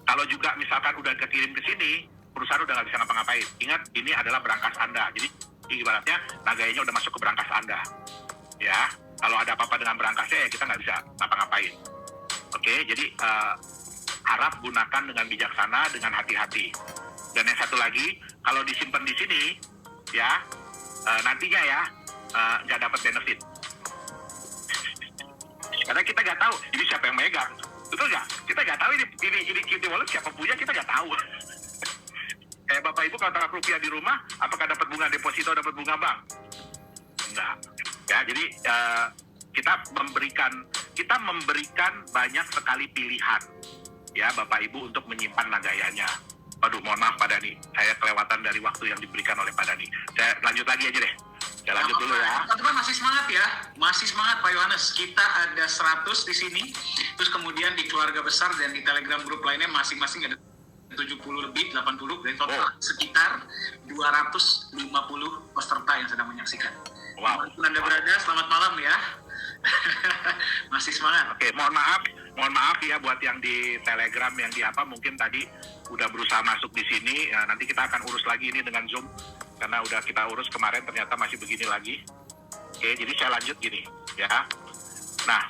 Kalau juga misalkan udah kekirim ke sini, perusahaan udah nggak bisa ngapa-ngapain. Ingat, ini adalah brankas Anda. Jadi ibaratnya Nagayanya udah masuk ke brankas Anda. Ya, kalau ada apa-apa dengan brankasnya, ya kita nggak bisa ngapa-ngapain. Oke, jadi harap gunakan dengan bijaksana, dengan hati-hati. Dan yang satu lagi, kalau disimpan di sini, ya nantinya ya nggak dapat benefit. Karena kita nggak tahu ini siapa yang megang, betul nggak? Kita nggak tahu ini QT Wallet siapa punya, kita nggak tahu. Kayak Bapak Ibu kalau taruh rupiah di rumah, apakah dapat bunga deposito, dapat bunga bank? Enggak. Ya, jadi kita memberikan banyak sekali pilihan. Ya, Bapak Ibu untuk menyimpan Nagayanya. Waduh, mohon maaf Pak Dani, saya kelewatan dari waktu yang diberikan oleh Pak Dani. Saya lanjut lagi aja deh. Saya lanjut dulu ya. Teman-teman masih semangat ya, masih semangat Pak Yohanes. Kita ada 100 di sini, terus kemudian di keluarga besar dan di Telegram grup lainnya masing-masing ada 70 lebih, 80, dari total sekitar 250 peserta yang sedang menyaksikan. Wow. Anda berada, selamat malam ya. Masih semangat. Oke, mohon maaf ya buat yang di Telegram, yang di apa, mungkin tadi udah berusaha masuk di sini. Ya, nanti kita akan urus lagi ini dengan Zoom, karena udah kita urus kemarin ternyata masih begini lagi. Oke, jadi saya lanjut gini ya. Nah,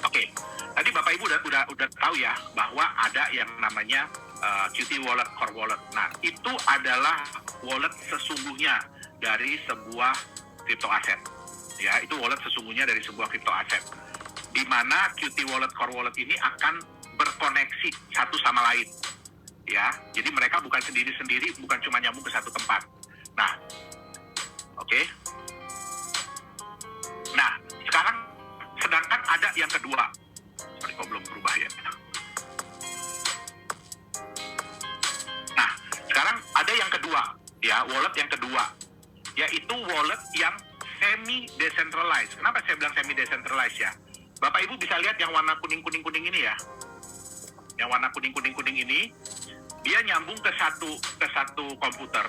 oke. Tadi Bapak Ibu udah tahu ya bahwa ada yang namanya QT Wallet, Core Wallet. Nah, itu adalah wallet sesungguhnya dari sebuah crypto aset. Ya, itu wallet sesungguhnya dari sebuah crypto aset. Di mana QT Wallet, Core Wallet ini akan berkoneksi satu sama lain. Ya, jadi mereka bukan sendiri-sendiri, bukan cuma nyambung ke satu tempat. Nah, oke. ada yang kedua. Sorry, kok belum berubah ya. Nah, sekarang ada yang kedua, ya, wallet yang kedua, yaitu wallet yang semi-decentralized. Kenapa saya bilang semi-decentralized ya? Bapak Ibu bisa lihat yang warna kuning-kuning-kuning ini ya. Yang warna kuning-kuning-kuning ini, dia nyambung ke satu komputer,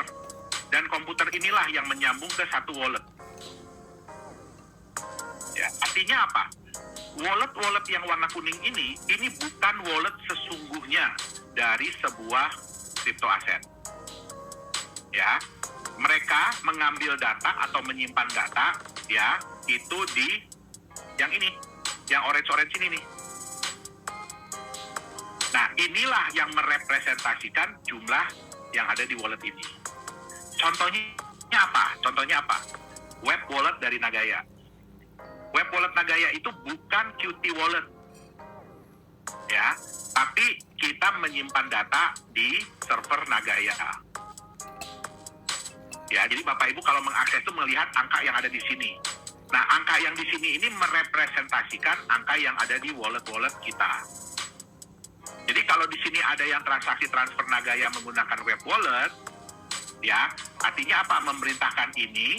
dan komputer inilah yang menyambung ke satu wallet. Ya, artinya apa? Wallet-wallet yang warna kuning ini bukan wallet sesungguhnya dari sebuah crypto aset. Ya, mereka mengambil data atau menyimpan data, ya, itu di yang ini, yang orange-orange ini nih. Nah, inilah yang merepresentasikan jumlah yang ada di wallet ini. Contohnya apa? Web wallet dari Nagaya. Web wallet Nagaya itu bukan Qt wallet, ya, tapi kita menyimpan data di server Nagaya. Ya, jadi Bapak Ibu kalau mengakses itu melihat angka yang ada di sini. Nah, angka yang di sini ini merepresentasikan angka yang ada di wallet-wallet kita. Jadi kalau di sini ada yang transaksi transfer Nagaya menggunakan web wallet, ya, artinya apa? Memerintahkan ini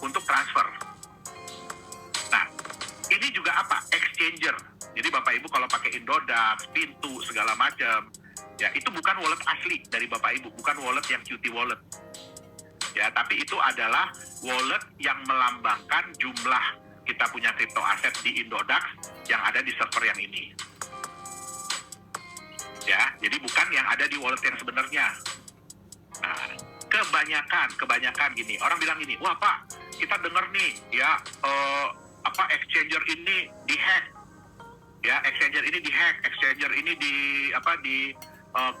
untuk transfer. Nah, ini juga apa? Exchanger. Jadi Bapak Ibu kalau pakai Indodax, Pintu, segala macam, ya, itu bukan wallet asli dari Bapak Ibu, bukan wallet yang Qt wallet. Ya, tapi itu adalah wallet yang melambangkan jumlah kita punya crypto aset di Indodax yang ada di server yang ini. Ya, jadi bukan yang ada di wallet yang sebenarnya. Nah, kebanyakan gini, orang bilang gini, wah Pak, kita dengar nih, ya, exchanger ini dihack, ya, exchanger ini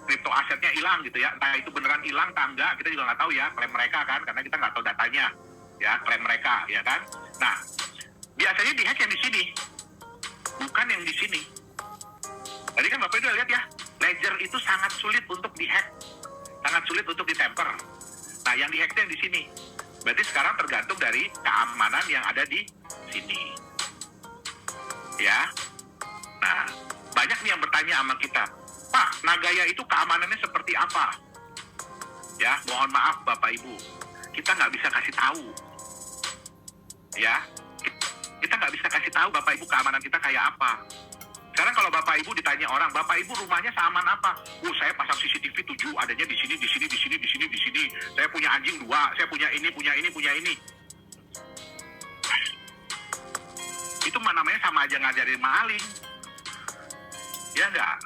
kripto asetnya hilang gitu ya, entah itu beneran hilang atau enggak, kita juga nggak tahu ya, klaim mereka kan, karena kita nggak tahu datanya, ya, klaim mereka, ya kan. Nah, biasanya dihack yang di sini, bukan yang di sini. Tadi kan Bapak udah lihat ya, ledger itu sangat sulit untuk dihack, sangat sulit untuk ditemper. Nah, yang dihack itu yang di sini. Berarti sekarang tergantung dari keamanan yang ada di sini. Ya. Nah, banyak nih yang bertanya sama kita, Pak, Nagaya itu keamanannya seperti apa? Ya, mohon maaf Bapak Ibu, kita nggak bisa kasih tahu. Ya, kita nggak bisa kasih tahu Bapak Ibu keamanan kita kayak apa. Sekarang kalau Bapak Ibu ditanya orang, Bapak Ibu rumahnya seaman apa? Saya pasang CCTV 7, adanya di sini. Saya punya anjing 2, saya punya ini. Itu namanya sama aja ngajarin maling. Ya enggak?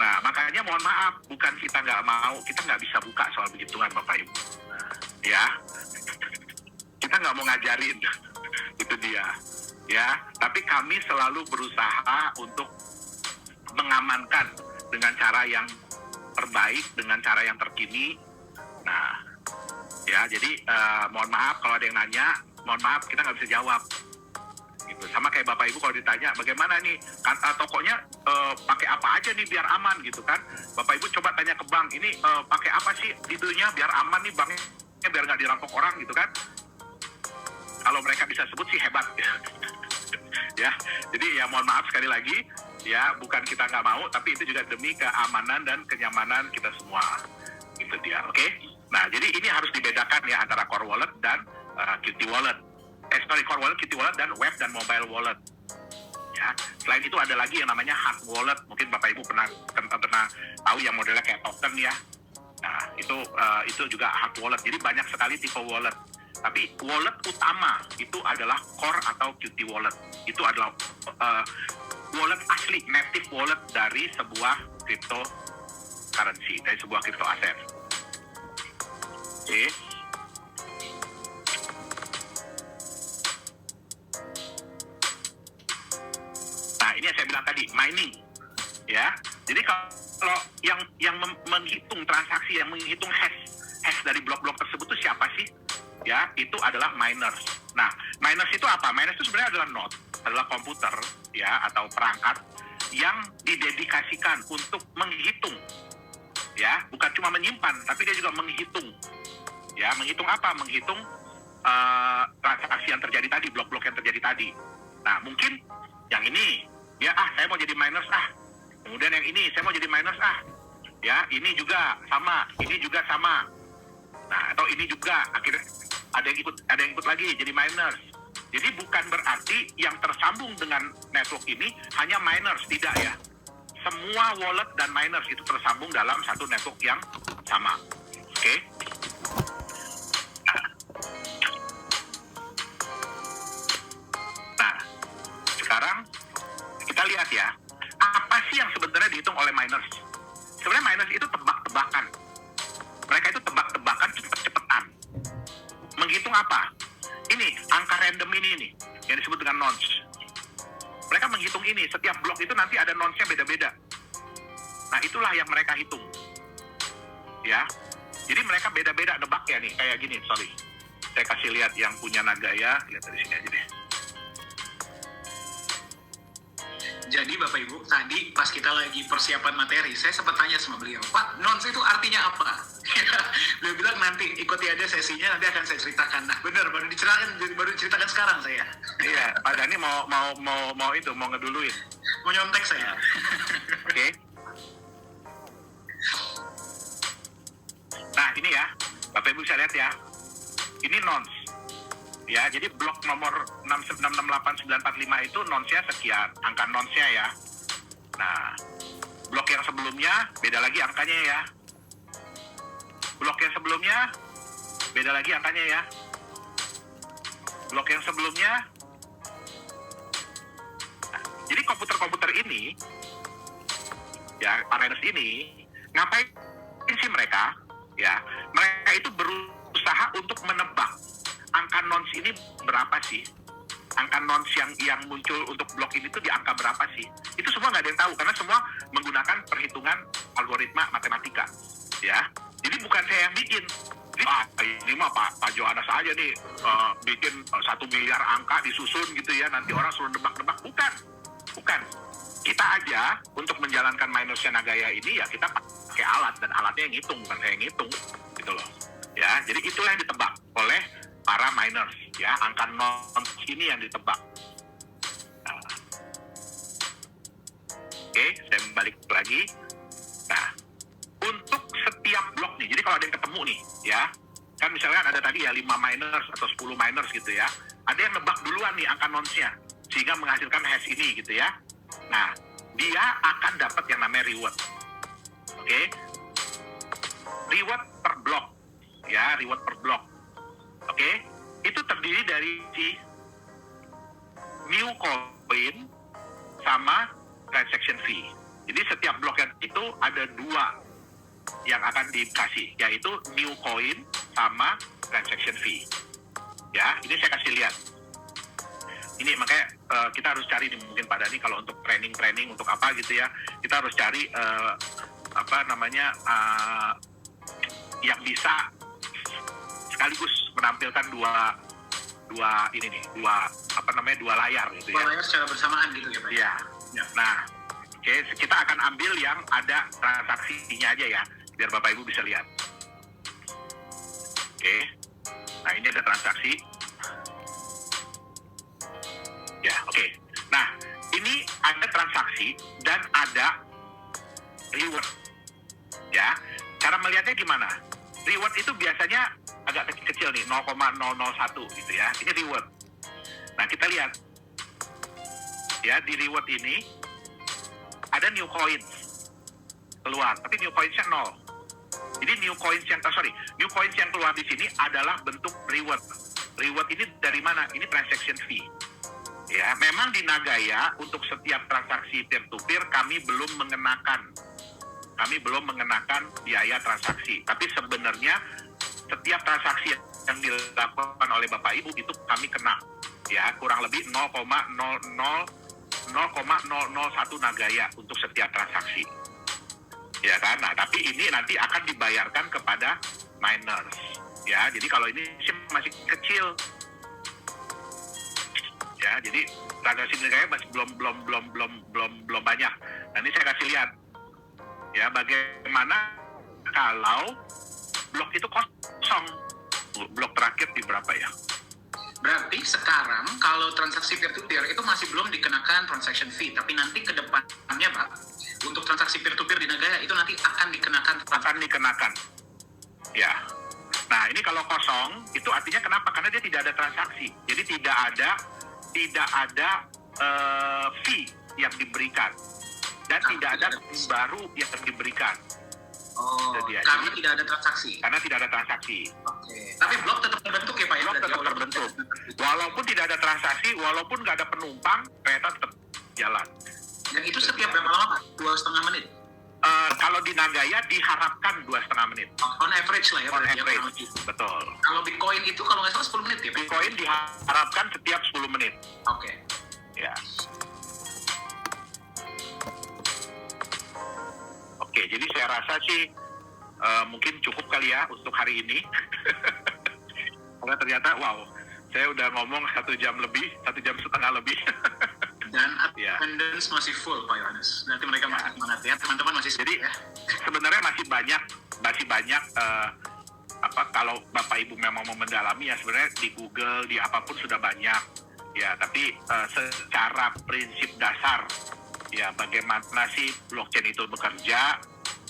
Nah, makanya mohon maaf, bukan kita nggak mau, kita nggak bisa buka soal begituan Bapak Ibu. Ya, kita nggak mau ngajarin, itu dia. Ya, tapi kami selalu berusaha untuk mengamankan dengan cara yang terbaik, dengan cara yang terkini. Nah, ya, jadi mohon maaf kalau ada yang nanya, mohon maaf kita nggak bisa jawab. Gitu. Sama kayak Bapak Ibu kalau ditanya, bagaimana nih, tokonya pakai apa aja nih biar aman gitu kan? Bapak Ibu coba tanya ke bank, ini pakai apa sih itunya biar aman nih banknya, biar nggak dirampok orang gitu kan? Kalau mereka bisa sebut sih hebat. Ya, jadi ya mohon maaf sekali lagi, ya, bukan kita nggak mau, tapi itu juga demi keamanan dan kenyamanan kita semua. Itu dia, oke? Nah, jadi ini harus dibedakan ya antara core wallet dan Qt wallet. Core wallet, Qt wallet, dan web dan mobile wallet. Ya, selain itu ada lagi yang namanya hard wallet. Mungkin Bapak Ibu pernah tahu yang modelnya kayak token ya. Nah, itu juga hard wallet. Jadi banyak sekali tipe wallet. Tapi wallet utama itu adalah core atau Qt wallet. Itu adalah wallet asli, native wallet dari sebuah cryptocurrency, dari sebuah crypto aset. Oke. Nah, ini yang saya bilang tadi, mining. Ya. Jadi kalau yang menghitung transaksi, yang menghitung hash dari blok-blok tersebut itu siapa sih? Ya, itu adalah miners. Nah, miners itu apa? Miners itu sebenarnya adalah node, adalah komputer, ya, atau perangkat yang didedikasikan untuk menghitung, ya, bukan cuma menyimpan, tapi dia juga menghitung, ya, menghitung apa? Menghitung transaksi yang terjadi tadi, blok-blok yang terjadi tadi, Nah, mungkin yang ini, ya saya mau jadi miners kemudian yang ini, saya mau jadi miners ya ini juga sama, ini juga sama. Nah, atau ini juga, akhirnya ada yang ikut lagi jadi miners. Jadi bukan berarti yang tersambung dengan network ini hanya miners, tidak ya. Semua wallet dan miners itu tersambung dalam satu network yang sama. Oke? Nah, sekarang kita lihat ya, apa sih yang sebenarnya dihitung oleh miners? Sebenarnya miners itu tebak-tebakan. Mereka itu tebak-tebakan cepet-cepetan. Menghitung apa? Ini, angka random ini nih, yang disebut dengan nonce. Mereka menghitung ini, setiap blok itu nanti ada nonce-nya beda-beda. Nah, itulah yang mereka hitung. Ya, jadi mereka beda-beda nebak ya nih, kayak gini, sorry. Saya kasih lihat yang punya Nagaya, lihat dari sini aja deh. Jadi Bapak Ibu, tadi pas kita lagi persiapan materi, saya sempat tanya sama beliau, Pak, nonce itu artinya apa? Beliau bilang nanti ikuti aja sesinya, nanti akan saya ceritakan. Nah benar, baru diceritakan sekarang saya. Iya, Pak Dhani mau ngeduluin. Mau nyontek saya. Oke. Nah ini ya, Bapak Ibu bisa lihat ya, ini nonce. Ya, jadi blok nomor 6668945 itu nonce-nya sekian, angka nonce-nya ya. Nah, blok yang sebelumnya beda lagi angkanya ya. Blok yang sebelumnya beda lagi angkanya ya. Blok yang sebelumnya. Nah, jadi komputer-komputer ini, ya, miners ini, ngapain sih mereka? Ya, mereka itu berusaha untuk menebak angka nonce ini berapa sih? Angka nonce yang muncul untuk blok ini tuh di angka berapa sih? Itu semua nggak ada yang tahu karena semua menggunakan perhitungan algoritma matematika, ya. Jadi bukan saya yang bikin. Ini mah Pak Johannes aja nih bikin 1 miliar angka disusun gitu ya. Nanti orang suruh nebak-nebak. Bukan. Kita aja untuk menjalankan minersnya Nagaya ini ya kita pakai alat dan alatnya yang ngitung, bukan saya yang ngitung, gitu loh. Ya, jadi itulah yang ditebak oleh para miners, ya, angka nonce ini yang ditebak. Nah. Oke, saya balik lagi. Nah, untuk setiap blok nih, jadi kalau ada yang ketemu nih, ya, kan misalnya ada tadi ya 5 miners atau 10 miners gitu ya, ada yang nebak duluan nih angka nonce-nya, sehingga menghasilkan hash ini gitu ya. Nah, dia akan dapat yang namanya reward. Oke? Reward per blok, ya, reward per blok. Oke, itu terdiri dari si new coin sama transaction fee. Jadi setiap blok yang itu ada 2 yang akan dikasih, yaitu new coin sama transaction fee. Ya, ini saya kasih lihat. Ini makanya kita harus cari nih, mungkin Pak Dhani kalau untuk training untuk apa gitu ya, kita harus cari yang bisa sekaligus menampilkan dua layar gitu ya. Dua layar secara bersamaan gitu ya Pak? Iya. Ya. Nah, oke, kita akan ambil yang ada transaksinya aja ya, biar Bapak Ibu bisa lihat. Oke. Nah, ini ada transaksi. Ya, oke. Nah, ini ada transaksi dan ada reward. Ya, cara melihatnya gimana? Reward itu biasanya agak kecil nih, 0,001 gitu ya. Ini reward. Nah, kita lihat. Ya, di reward ini ada new coins keluar, tapi new coins-nya 0. Jadi new coins yang keluar di sini adalah bentuk reward. Reward ini dari mana? Ini transaction fee. Ya, memang di Nagaya untuk setiap transaksi peer-to-peer kami belum mengenakan biaya transaksi. Tapi sebenarnya setiap transaksi yang dilakukan oleh Bapak Ibu itu kami kena. Ya, kurang lebih 0,001 Nagaya untuk setiap transaksi. Ya kan? Nah, tapi ini nanti akan dibayarkan kepada miners. Ya, jadi kalau ini sih masih kecil. Ya, jadi transaksi Nagaya masih belum banyak. Nah, ini saya kasih lihat. Ya, bagaimana kalau blok itu kosong. Blok terakhir di berapa ya? Berarti sekarang kalau transaksi peer-to-peer itu masih belum dikenakan transaction fee, tapi nanti ke depannya Pak, untuk transaksi peer-to-peer di Nagaya itu nanti akan dikenakan Akan dikenakan. Ya. Nah, ini kalau kosong, itu artinya kenapa? Karena dia tidak ada transaksi. Jadi tidak ada fee yang diberikan. Dan tidak ada baru yang diberikan. Oh, Itu dia. karena Jadi, tidak ada transaksi. karena tidak ada transaksi. Oke. Tapi blok tetap terbentuk ya Pak ya? Blok Berarti tetap walaupun- terbentuk. Walaupun tidak ada transaksi, walaupun nggak ada penumpang, kereta tetap jalan. Dan itu setiap berapa lama Pak? 2,5 menit? Kalau di Nagaya diharapkan 2,5 menit. On average lah ya. On berarti ya, kurang average, lebih. betul. Kalau Bitcoin itu kalau nggak salah 10 menit ya Pak? Bitcoin diharapkan setiap 10 menit. Oke. Ya. Oke, jadi saya rasa sih mungkin cukup kali ya untuk hari ini. Karena ternyata, wow, saya udah ngomong 1 jam lebih, 1 jam setengah lebih. Dan Ya. attendance masih full Pak Yohanes. Berarti mereka masih semangat ya. Teman-teman masih Jadi ya. sebenarnya masih banyak kalau Bapak Ibu memang mau mendalami ya sebenarnya di Google, di apapun sudah banyak. Ya, tapi secara prinsip dasar ya bagaimana sih blockchain itu bekerja,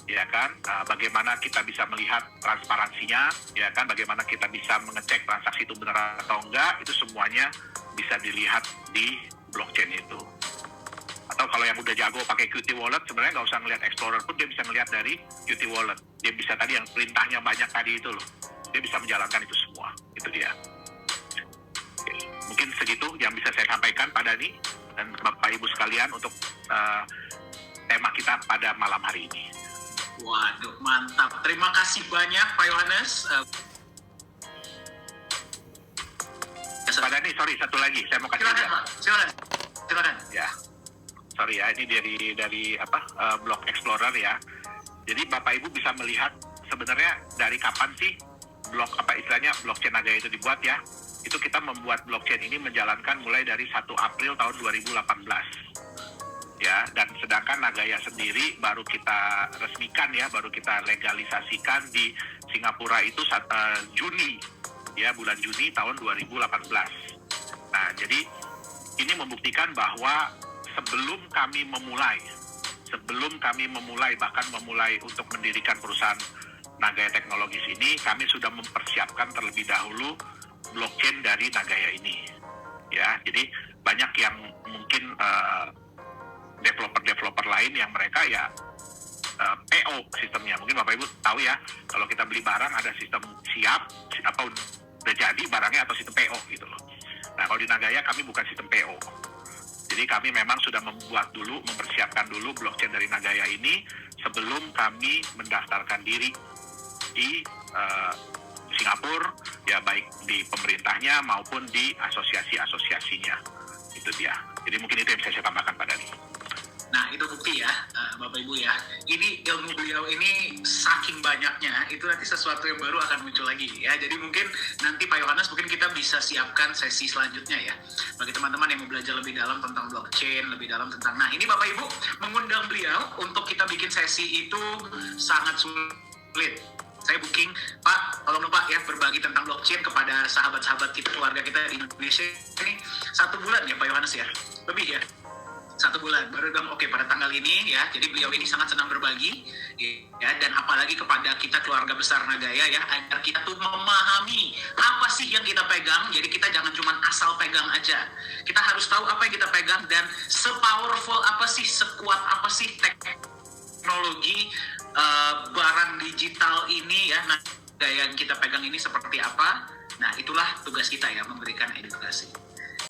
ya kan? Bagaimana kita bisa melihat transparansinya, ya kan? Bagaimana kita bisa mengecek transaksi itu benar atau enggak, itu semuanya bisa dilihat di blockchain itu. Atau kalau yang udah jago pakai Qt Wallet, sebenarnya nggak usah ngelihat Explorer pun, dia bisa ngelihat dari Qt Wallet. Dia bisa tadi yang perintahnya banyak tadi itu loh. Dia bisa menjalankan itu semua. Itu dia. Oke. Mungkin segitu yang bisa saya sampaikan Pak Dhani dan Bapak Ibu sekalian untuk tema kita pada malam hari ini. Waduh, mantap. Terima kasih banyak Pak Yohanes. Pak Dhani, sorry, satu lagi. Saya mau kasih Silakan lihat. Pak. Silakan. Ya, sorry ya, ini dari Block Explorer ya. Jadi Bapak Ibu bisa melihat sebenarnya dari kapan sih istilahnya blockchain Nagaya itu dibuat ya. Itu kita membuat blockchain ini menjalankan mulai dari 1 April tahun 2018. Ya, dan sedangkan Nagaya sendiri baru kita resmikan ya, baru kita legalisasikan di Singapura itu Juni ya, bulan Juni tahun 2018. Nah, jadi ini membuktikan bahwa sebelum kami memulai bahkan memulai untuk mendirikan perusahaan Nagaya Technologies ini, kami sudah mempersiapkan terlebih dahulu blockchain dari Nagaya ini. Ya, jadi banyak yang mungkin developer lain yang mereka ya PO sistemnya. Mungkin Bapak Ibu tahu ya, kalau kita beli barang ada sistem siap, udah jadi barangnya atau sistem PO gitu loh. Nah, kalau di Nagaya kami bukan sistem PO. Jadi kami memang sudah mempersiapkan dulu blockchain dari Nagaya ini sebelum kami mendaftarkan diri di Singapura, ya baik di pemerintahnya maupun di asosiasi-asosiasinya. Itu dia. Jadi mungkin itu yang bisa saya tambahkan Pak Dhani. Nah, itu bukti ya, Bapak Ibu ya. Ini ilmu beliau ini saking banyaknya, itu nanti sesuatu yang baru akan muncul lagi ya. Jadi mungkin nanti Pak Yohanes mungkin kita bisa siapkan sesi selanjutnya ya. Bagi teman-teman yang mau belajar lebih dalam tentang blockchain, lebih dalam tentang... Nah, ini Bapak Ibu mengundang beliau untuk kita bikin sesi itu sangat sulit. Saya booking, Pak, tolong dong Pak ya berbagi tentang blockchain kepada sahabat-sahabat kita, keluarga kita di Indonesia. Ini 1 bulan ya Pak Yohanes ya? Lebih ya? 1 bulan baru bilang oke pada tanggal ini ya. Jadi beliau ini sangat senang berbagi ya, dan apalagi kepada kita keluarga besar Nagaya ya, agar kita tuh memahami apa sih yang kita pegang. Jadi kita jangan cuma asal pegang aja, kita harus tahu apa yang kita pegang dan sepowerful apa sih, sekuat apa sih teknologi barang digital ini ya. Nah, yang kita pegang ini seperti apa. Nah, itulah tugas kita ya, memberikan edukasi.